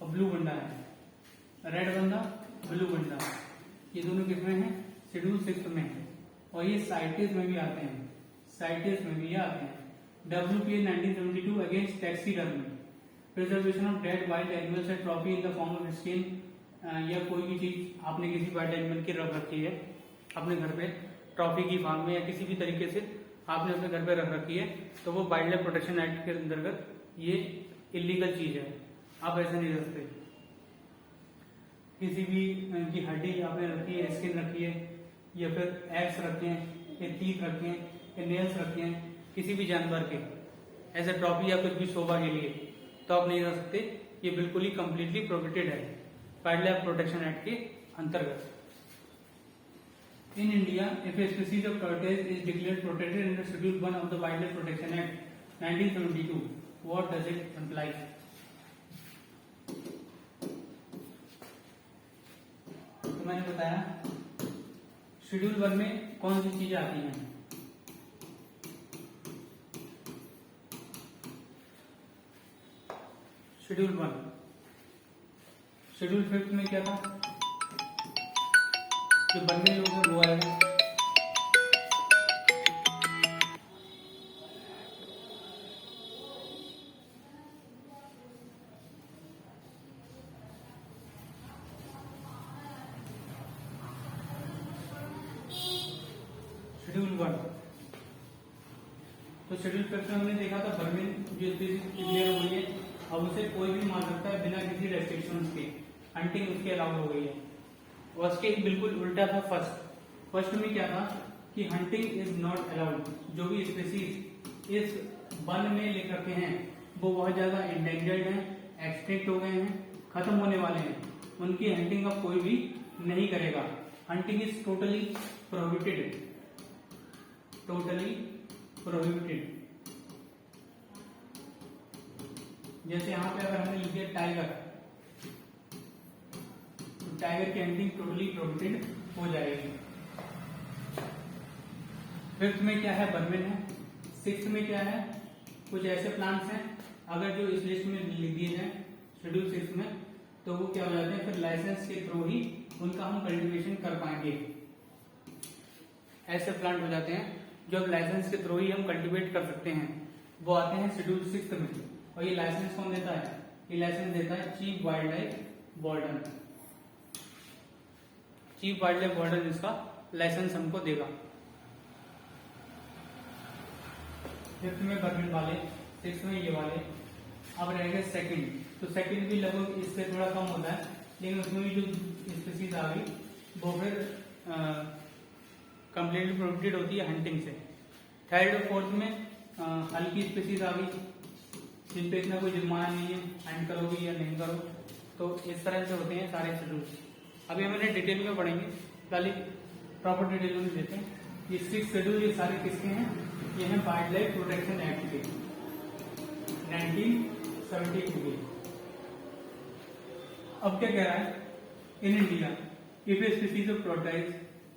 और ब्लू बंडा है, रेड बंडा ब्लू बंडा, ये दोनों किसमें है? शेड्यूल 6 में है। और ये साइटेस में भी आते हैं, साइटेस में भी आते हैं। WPA 1972 against taxidermy, preservation of dead wild animals and trophy in the form of skin, या कोई भी चीज आपने किसी वाइल्ड एनिमल की रख रखी है अपने घर पे ट्रॉफी की फॉर्म में या किसी भी तरीके से आपने अपने घर पे रख रखी है, तो वो वाइल्ड लाइफ प्रोटेक्शन एक्ट के अंतर्गत ये इलीगल चीज है, आप ऐसा नहीं रखते। किसी भी की हड्डी आपने रखी है, स्किन रखी है, या फिर एग्स रखे हैं, या टीथ रखे हैं, या नेल्स रखे हैं किसी भी जानवर के एज ए ट्रॉफी या कुछ भी शोभा के लिए, तो आप नहीं रख सकते। ये बिल्कुल ही कंप्लीटली प्रोहिबिटेड है वाइल्ड लाइफ प्रोटेक्शन एक्ट के अंतर्गत। In India, if a species of tortoise is declared protected under Schedule 1 of the Wildlife Protection Act 1972, what does it imply? तो मैंने बताया शेड्यूल 1 में कौन सी चीजें आती हैं। शेड्यूल 1, शेड्यूल 5 में क्या था? जो बनने लोग हैं वो आएगा। शेड्यूल 1, तो शेड्यूल 5 में हमने देखा था बर्मिन जो स्पीशीज क्लियर हो गई है, अब उसे कोई भी मार सकता है बिना किसी रेस्ट्रिक्शंस के, हंटिंग उसके अलाउ हो गई है। और उसके बिल्कुल उल्टा था फर्स्ट में क्या था कि हंटिंग इज नॉट अलाउड। जो भी स्पीसीज इस वन में लिख रखे हैं वो बहुत ज्यादा इंडेंजर्ड हैं, एक्सटिंक्ट हो गए हैं, खत्म होने वाले हैं, उनकी हंटिंग अब कोई भी नहीं करेगा। Hunting is totally prohibited, totally prohibited. जैसे यहाँ पे अगर हमने लिख दिया टाइगर, टाइगर की हंटिंग टोटली प्रोहिबिटेड हो जाएगी। 5th में क्या है? बर्मिन है। 6th में क्या है? कुछ ऐसे प्लांट्स हैं अगर जो इस लिस्ट में लिख दिए जाए शेड्यूल 6 में, तो वो क्या हो जाते हैं, फिर लाइसेंस के थ्रू ही उनका हम कल्टीवेशन कर पाएंगे। ऐसे प्लांट हो जाते हैं जो अब लाइसेंस के थ्रू ही हम कल्टीवेट कर सकते हैं, वो आते हैं शेड्यूल 6 में। और ये लाइसेंस कौन देता है? ये लाइसेंस देता है chief wild life warden. Chief wild life warden इसका लाइसेंस हमको देगा। 5th में बर्मिन वाले, 6th में ये वाले। अब रहेगा सेकंड, तो सेकंड भी लगभग इससे थोड़ा कम होता है, लेकिन उसमें भी जो स्पीसीज आ गई वो फिर कंप्लीटली प्रोहिबिटेड होती है हंटिंग से। 3rd और 4th में हल्की स्पीसीज आ गई जिन पे इतना कोई जुर्माना नहीं है, हंट करोगे या नहीं करो, तो इस तरह से होते हैं सारे शेड्यूल। अभी हमें डिटेल में पढ़ेंगे, पहले प्रॉपर डिटेल में देते हैं। ये 6 शेड्यूल ये सारे किसके हैं? ये हैं वाइल्ड लाइफ प्रोटेक्शन एक्ट के 1972 के। अब क्या कह रहा है? In India if a species of tortoise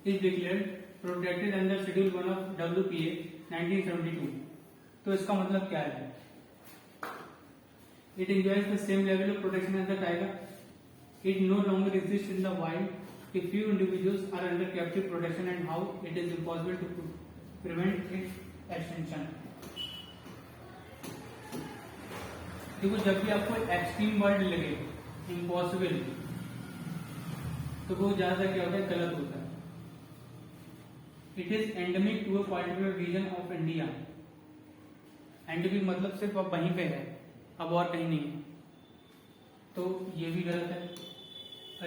is declared protected under schedule 1 of WPA 1972, तो इसका मतलब क्या है? It enjoys the same level of protection as the tiger. It no longer exists in the wild. A few individuals are under captive protection and how it is impossible to prevent its extinction. देखो, जब भी आपको extreme word लगे, impossible, तो वो ज्यादा क्या होता है? गलत होता है। It is endemic to a particular region of India. Endemic मतलब सिर्फ अब वहीं पे है, अब और कहीं नहीं है, तो ये भी गलत है।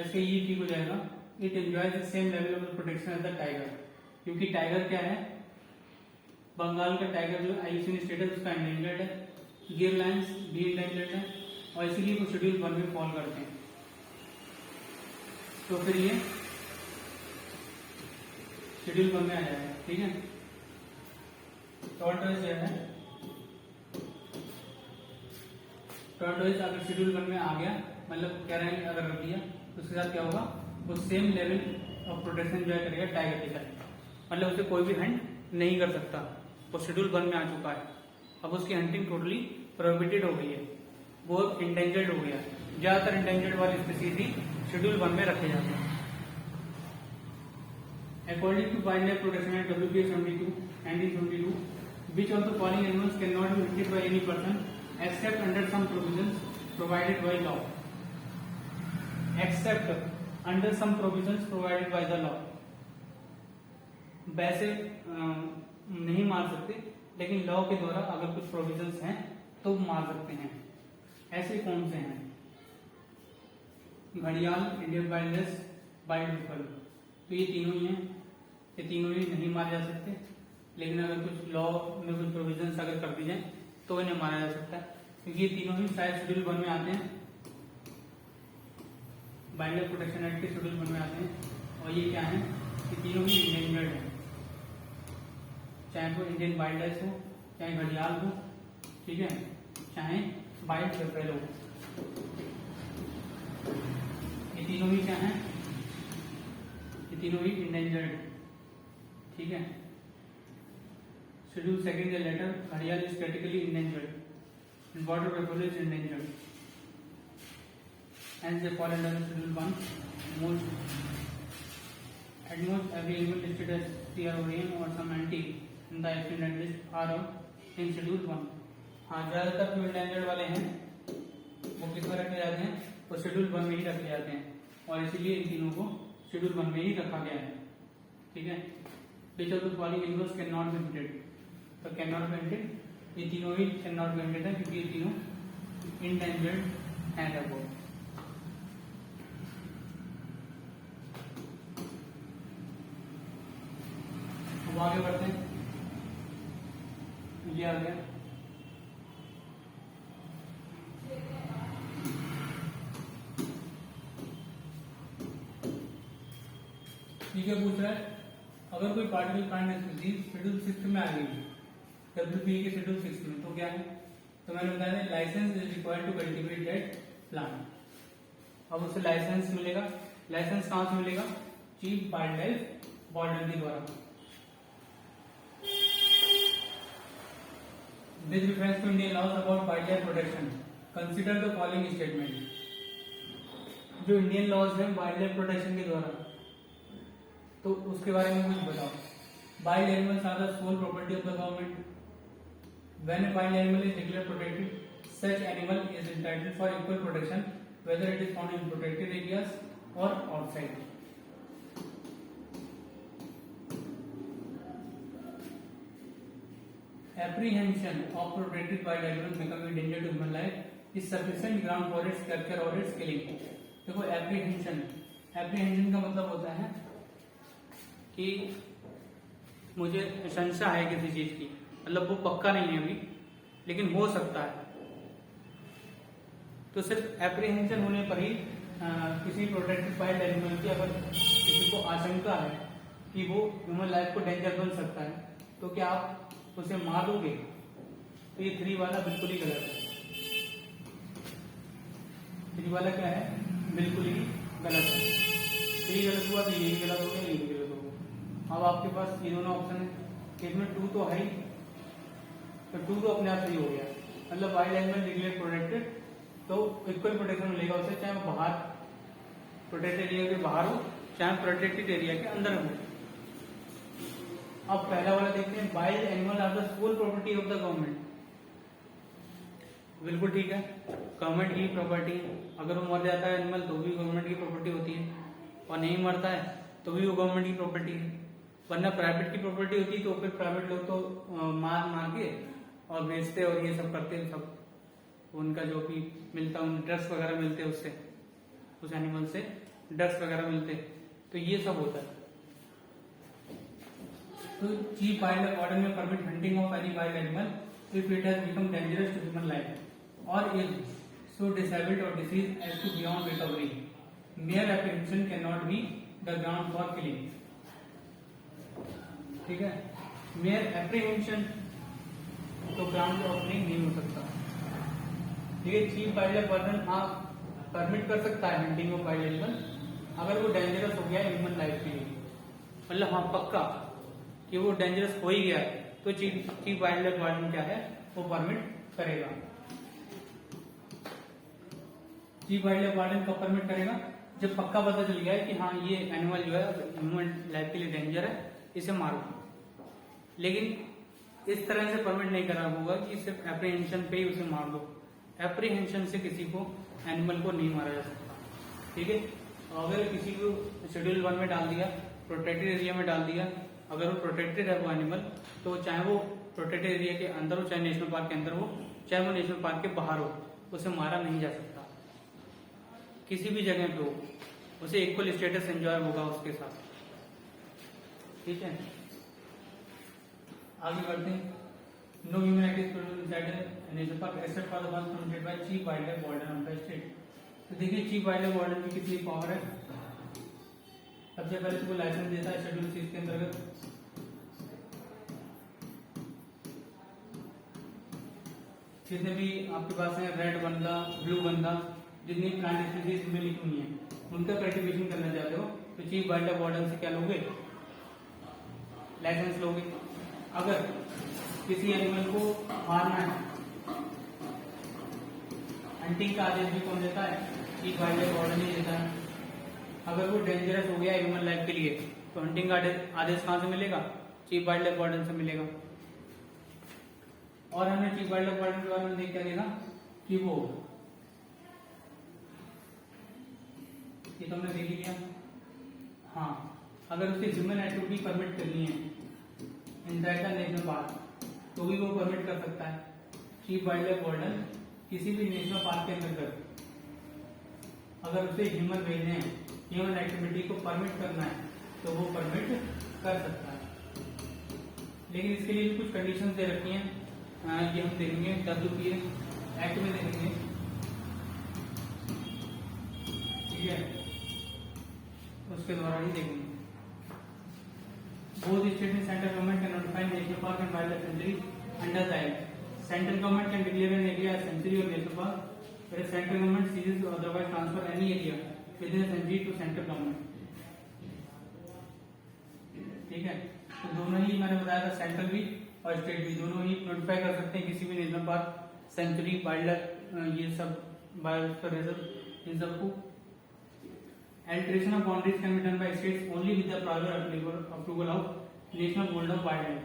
ऐसे ये ठीक हो जाएगा। It enjoys the same level of protection as the tiger, क्योंकि टाइगर क्या है? बंगाल का टाइगर जो आईयूसीएन स्टेटस उसका एंडेंजर्ड है, गिर लायंस भी एंडेंजर्ड है, और इसीलिए वो शेड्यूल 1 में फॉल करते हैं। तो फिर ये शेड्यूल 1 में आ जाएगा, ठीक है। टॉर्टोइज जो है, टॉर्टोइज अगर शेड्यूल 1 में आ गया, मतलब कह रहे हैं अगर रख दिया, तो उसके साथ क्या होगा? वो same level of protection enjoy करेगा टाइगर के साथ, मतलब उसे कोई भी हंट नहीं कर सकता। वो शेड्यूल 1 में आ चुका है। अब उसकी हंटिंग टोटली प्रोहिबिटेड हो गई है, वो इंडेंजर्ड हो गया। ज्यादातर इंडेंजर्ड वाली स्पीसीज ही शेड्यूल 1 में रखे जाते हैं। According to Wildlife Protection Act WPS 72, 1972, which of the following animals cannot be hunted by any person except under some provisions provided by law? Except under some provisions provided by the law. वैसे नहीं मार सकते, लेकिन law के द्वारा अगर कुछ provisions हैं तो मार सकते हैं। ऐसे कौन से हैं? घड़ियाल, इंडियन वाइल्ड, वाइल्ड बफेलो, तो ये तीनों ही हैं। ये तीनों ही नहीं मारे जा सकते, लेकिन अगर कुछ लॉ में कुछ प्रोविजंस अगर कर दी जाए तो इन्हें मारा जा सकता है, क्योंकि ये तीनों ही शायद शेड्यूल 1 में आते हैं, वाइल्ड लाइफ प्रोटेक्शन एक्ट के शेड्यूल 1 में आते हैं। और ये क्या है? ये तीनों ही इंडेंजर्ड हैं, चाहे वो इंडियन वाइल्ड लाइफ हो, चाहे घड़ियाल हो, ठीक है, चाहे वाइल्ड बफेलो हो। ये तीनों ही क्या हैं? ये तीनों ही इंडेंजर्ड, ठीक है। शेड्यूल 2 के लेटर घड़ियाल is critically endangered, water buffalo is endangered, and they fall under Schedule 1. At most every animal listed as CROAM or some anti in the extended list are in Schedule 1. हाँ, ज्यादातर जो endangered वाले हैं वो किस में रखे जाते हैं? वो शेड्यूल 1 में ही रखे जाते हैं, और इसीलिए इन तीनों को शेड्यूल 1 में ही रखा गया है, ठीक है। Which of the following animals cannot be hunted? तो cannot be hunted, ये तीनों ही cannot be hunted है, क्योंकि ये तीनों इंडेंजर्ड हैं लगभग। आगे बढ़ते हैं। ये आ गया ठीक है। पूछ रहा है अगर कोई पार्टिकल प्लांट स्पीसीज शेड्यूल 6 में आ गई WPA के शेड्यूल 6 में, तो क्या है? तो मैंने बताया licence is required to cultivate that plant. अब उसे लाइसेंस मिलेगा। लाइसेंस कहां से मिलेगा? चीफ वाइल्ड लाइफ वार्डन के द्वारा। With reference to Indian laws about wildlife protection, consider the following statement. जो इंडियन लॉज है वाइल्ड लाइफ प्रोटेक्शन के द्वारा, तो उसके बारे में कुछ बताओ। Wild animals are the sole property of the government. When a wild animal is declared protected, such animal is entitled for equal protection whether it is found in protected areas or outside. Apprehension of protected wild animals becoming danger to human life is sufficient ground for its capture or its killing. देखो apprehension का मतलब होता है कि मुझे संशय है किसी चीज की, मतलब वो पक्का नहीं है अभी, लेकिन हो सकता है। तो सिर्फ एप्रीहेंशन होने पर ही किसी प्रोटेक्टेड वाइल्ड एनिमल की अगर किसी को आशंका है कि वो ह्यूमन लाइफ को डेंजर बन सकता है, तो क्या आप उसे मार दोगे? तो ये 3 वाला बिल्कुल ही गलत है। 3 वाला क्या है? बिल्कुल ही गलत है। 3 गलत हुआ तो ये भी गलत हो गया, ये भी गलत हो गया। अब आपके पास ये दोनों ऑप्शन है, इसमें 2 तो है ही, तो 2 तो अपने आप सही हो गया। मतलब वाइल्ड एनिमल डिक्लेयर प्रोटेक्टेड, तो इक्वल प्रोटेक्शन मिलेगा उसे, चाहे वो बाहर प्रोटेक्टेड एरिया के बाहर हो, चाहे प्रोटेक्टेड एरिया के अंदर हो। अब पहला वाला देखते हैं, wild animal are the sole property of the government. बिल्कुल ठीक है, गवर्नमेंट की प्रॉपर्टी है। अगर वो मर जाता है एनिमल तो भी गवर्नमेंट की प्रॉपर्टी होती है, और नहीं मरता है तो भी वो गवर्नमेंट की प्रॉपर्टी है। वरना प्राइवेट की प्रॉपर्टी होती तो फिर प्राइवेट लोग तो मार के और बेचते और ये सब करते, सब उनका जो भी मिलता उन ड्रग्स वगैरह मिलते उससे, उस एनिमल से ड्रग्स वगैरह मिलते, तो ये सब होता है। तो chief wild life warden may permit hunting of any wild animal if it has become dangerous to human life or is so disabled or disease as to beyond recovery. Mere apprehension can not be the ground for killing. ठीक है, mere apprehension तो ground for killing नहीं हो सकता। ठीक है, chief wild life warden आप permit कर सकता है हंटिंग ऑफ वाइल्ड एनिमल अगर वो डेंजरस हो गया ह्यूमन लाइफ के लिए, मतलब हाँ पक्का कि वो डेंजरस हो ही गया है, तो चीफ वाइल्ड लाइफ वार्डन क्या है, वो परमिट करेगा। चीफ वाइल्ड लाइफ वार्डन कब परमिट करेगा, जब पक्का पता चल गया है कि हाँ ये एनिमल जो है ह्यूमन लाइफ के लिए डेंजर है, इसे मारो। लेकिन इस तरह से परमिट नहीं करा होगा कि सिर्फ एप्रीहेंशन पे ही उसे मार दो। एप्रीहेंशन से किसी को एनिमल को नहीं मारा जा सकता, ठीक है। अगर किसी को शेड्यूल 1 में डाल दिया, प्रोटेक्टेड एरिया में डाल दिया, अगर वो प्रोटेक्टेड है वो एनिमल, तो चाहे वो प्रोटेक्टेड एरिया के अंदर हो, चाहे नेशनल पार्क के अंदर हो, चाहे वो नेशनल पार्क के बाहर हो, उसे मारा नहीं जा सकता। किसी भी जगह पे हो, उसे इक्वल स्टेटस एंजॉय होगा उसके साथ, ठीक है। आगे बढ़ते हैं। No human activity inside national park except for the ones permitted by chief wild life warden of the state. तो देखिए चीफ वाइल्ड लाइफ वार्डन की कितनी पावर है। सबसे पहले तो वो लाइसेंस देता है शेड्यूल 6 के अंतर्गत। जितने भी आपके पास है रेड बंदा, ब्लू बंदा, जितनी प्लांट स्पीसीज में लिखी हुई है, उनका कल्टीवेशन करना चाहते हो तो चीफ वाइल्ड लाइफ वार्डन से क्या लोगे, लाइसेंस लोगे। अगर किसी एनिमल को मारना है, हंटिंग का आदेश भी कौन देता है, चीफ वाइल्ड लाइफ वार्डन ही देता है। अगर वो डेंजरस हो गया ह्यूमन लाइफ के लिए, तो हंटिंग का आदेश कहां से मिलेगा, चीफ वाइल्ड लाइफ वार्डन से मिलेगा। और हमने चीफ वाइल्ड लाइफ वार्डन के बारे में देख क्या देखा कि वो ये तो हमने देख ही लिया। हाँ, अगर उसे ह्यूमन एक्टिविटी परमिट करनी है इनसाइड द नेशनल पार्क, तो भी वो परमिट कर सकता है। चीफ वाइल्ड लाइफ वार्डन किसी भी नेशनल पार्क के अंदर अगर उसे ह्यूमन भेजने हैं, ह्यूमन एक्टिविटी को परमिट करना है, तो वो परमिट कर सकता है। लेकिन इसके लिए भी कुछ कंडीशंस दे रखी हैं, ये हम देखेंगे WPA एक्ट में देखेंगे, ठीक है, उसके द्वारा ही देखेंगे। Both state and central government can notify national park and wildlife sanctuary under the act. Central government can declare an area as sanctuary or national park, whereas central government seizes or otherwise transfer any area within a sanctuary to central government. ठीक है, तो दोनों ही मैंने बताया था, central भी और state भी दोनों ही नोटिफाई कर सकते हैं किसी भी national park, sanctuary, wild life, ये सब बायोस्फीयर रिजर्व, इन सबको। Alteration of boundaries can be done by states only with the prior approval of National Board of Wildlife.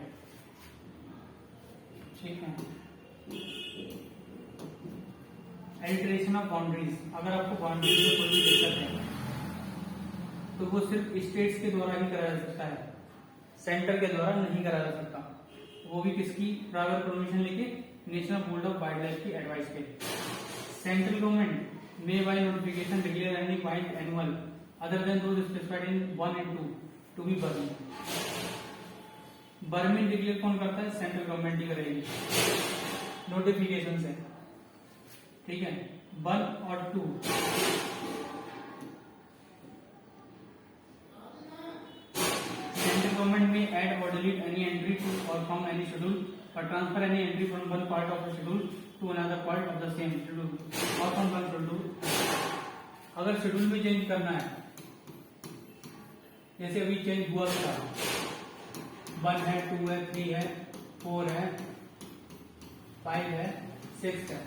ठीक है। Alteration of boundaries, अगर आपको बाउंड्रीज में कोई भी दिक्कत है तो वो सिर्फ स्टेट्स के द्वारा ही कराया जा सकता है, सेंटर के द्वारा नहीं कराया जा सकता। वो भी किसकी प्राइवेट परमिशन लेके, national board of wild life की एडवाइस पे। Central government may by notification declare any wild animal other than those specified in 1 and 2 to be burning. बर्मिंग declare कौन करता है, सेंट्रल गवर्नमेंट ही करेगी नोटिफिकेशन से, ठीक है। 1 और 2 central government may add or delete any entry to or from any schedule or transfer any entry from one part of the schedule to another part of the same schedule or from one schedule. अगर schedule में change करना है, जैसे अभी change हुआ था, 1 है, 2 है, 3 है, 4 है, 5 है, 6 है,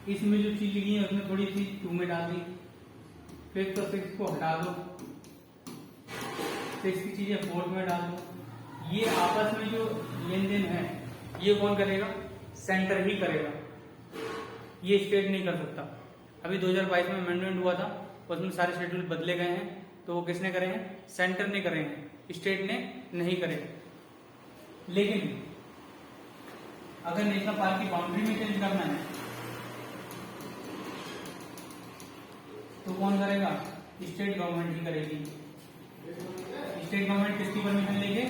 इसमें जो चीज लिखी है उसमें थोड़ी सी 2 में डाल दी, फिर तो 6 को हटा दो, 6 की चीजें 4 में डाल दो। ये आपस में जो लेन देन है ये कौन करेगा, सेंटर ही करेगा, ये स्टेट नहीं कर सकता। अभी 2022 में अमेंडमेंट हुआ था, उसमें सारे शेड्यूल बदले गए हैं, तो वो किसने करे हैं, सेंटर ने करे हैं, स्टेट ने नहीं करे। लेकिन अगर नेशनल पार्क की बाउंड्री में चेंज करना है तो कौन करेगा, स्टेट गवर्नमेंट ही करेगी। स्टेट गवर्नमेंट किसकी परमिशन लेंगे,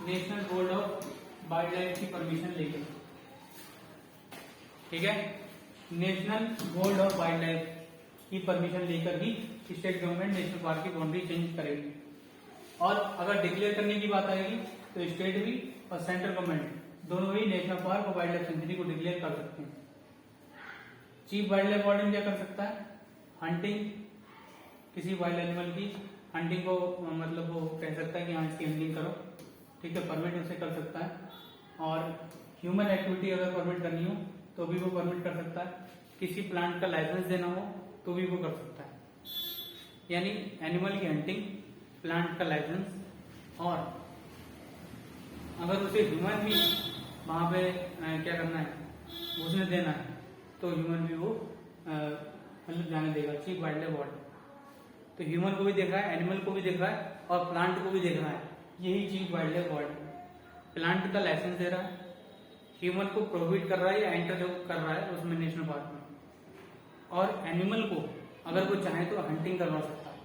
national board of wild life की परमिशन लेंगे, ठीक है। National board of wild life की परमिशन लेकर ही स्टेट गवर्नमेंट नेशनल पार्क की बाउंड्री चेंज करेगी। और अगर डिक्लेयर करने की बात आएगी तो स्टेट भी और सेंट्रल गवर्नमेंट दोनों ही नेशनल पार्क और वाइल्ड लाइफ सेंचुरी को डिक्लेयर कर सकते हैं। चीफ वाइल्ड लाइफ वार्डन क्या कर सकता है, हंटिंग किसी वाइल्ड एनिमल की हंटिंग को मतलब वो कह सकता है कि हाँ इसकी हंटिंग करो, ठीक है, परमिट उसे कर सकता है। और ह्यूमन एक्टिविटी अगर परमिट करनी हो तो भी वो परमिट कर सकता है। किसी प्लांट का लाइसेंस देना हो तो भी वो कर सकता है। यानी एनिमल की हंटिंग, प्लांट का लाइसेंस, और अगर उसे ह्यूमन भी वहां पे क्या करना है, उसने देना है, तो ह्यूमन भी वो मतलब जाने देगा, चीफ वाइल्ड लाइफ वार्डन। तो ह्यूमन को भी देख रहा है, एनिमल को भी देख रहा है और प्लांट को भी देख रहा है, यही chief wild life warden. Plant का लाइसेंस दे रहा है, ह्यूमन को प्रोहिबिट कर रहा है या एंटर कर रहा है उसमें नेशनल पार्क में, और एनिमल को अगर वो चाहे तो हंटिंग करवा सकता है।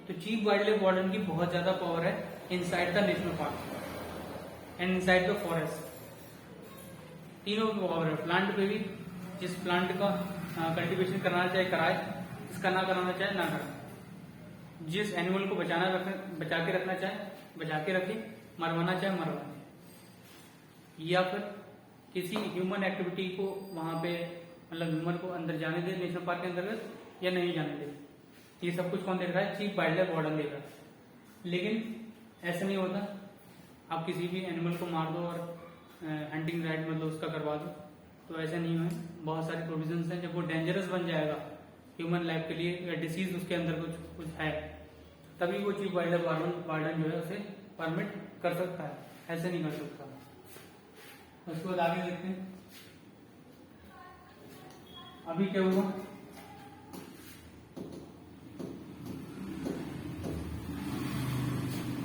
तो चीफ वाइल्ड लाइफ वार्डन की बहुत ज्यादा पावर है inside the national park and inside the forest. तीनों की पावर है, प्लांट पे भी, जिस प्लांट का कल्टीवेशन कराना चाहे कराए, जिसका ना कराना चाहे ना कराए, जिस एनिमल को बचा के रखना चाहे बचा के रखे, मरवाना चाहे मरवाए, या फिर किसी ह्यूमन एक्टिविटी को वहां पे मतलब ह्यूमन को अंदर जाने दे नेशनल पार्क के अंतर्गत या नहीं जाने दे। ये सब कुछ कौन देख रहा है? चीफ वाइल्ड लाइफ वार्डन देख रहा है। लेकिन ऐसा नहीं होता, आप किसी भी एनिमल को मार दो और हंटिंग राइट मतलब उसका करवा दो, तो ऐसा नहीं है। बहुत सारे प्रोविजंस हैं, जब वो डेंजरस बन जाएगा ह्यूमन लाइफ के लिए या डिसीज उसके अंदर कुछ है, तभी वो चीफ वाइल्ड लाइफ वार्डन जो है उसे परमिट कर सकता है, ऐसे नहीं कर सकता। उसके बाद आगे देखते हैं अभी क्या हुआ।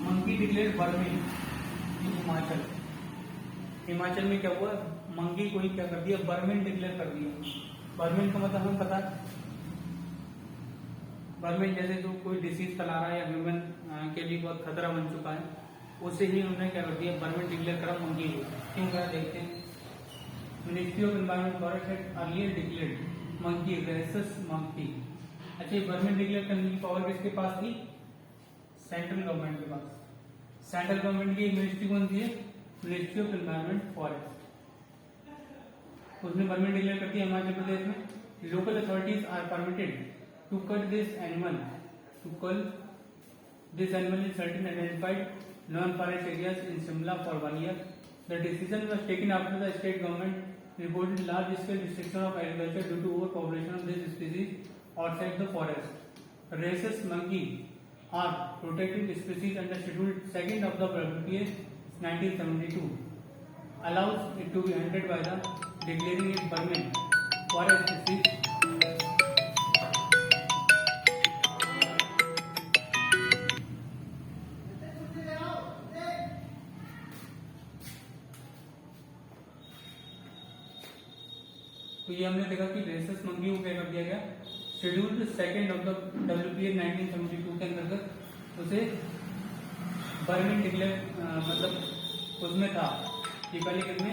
मंकी डिक्लेयर बर्मिंग इन हिमाचल में क्या हुआ, मंकी को ही क्या कर दिया, बर्मिन डिक्लेयर कर दिया। बर्मिन का मतलब हमें पता है, बर्मिन जैसे जो कोई डिसीज फैला रहा है या ह्यूमन के लिए बहुत खतरा बन चुका है, उसे ही उन्होंने क्या कर दिया, बर्मिन डिक्लेयर करा मंकी को। क्यों करा देखते हैं। Ministry of environment forest had earlier declared monkey rhesus monkey. अच्छा, ये बर्मिन डिक्लेयर करने की पावर किसके पास थी? सेंट्रल गवर्नमेंट के पास। सेंट्रल गवर्नमेंट की मिनिस्ट्री कौन सी है? Ministry of environment forest. उसने बर्मिन डिक्लेयर कर दिया हिमाचल प्रदेश में। Local authorities are permitted to cut this animal in certain identified non-forest areas in Shimla for 1 year. The decision was taken after the state government reported large-scale restriction of agriculture due to overpopulation of this species outside the forest. Rhesus monkey are protected species under Schedule 2 of the WPA 1972. Allows it to be hunted by the declaring it Burman forest species. तो ये हमने देखा कि rhesus monkey को क्या कर दिया गया, शेड्यूल 2 ऑफ द WPA 1972 के अंतर्गत उसे बर्मिन डिक्लेयर मतलब उसमें था। ये पहले कितने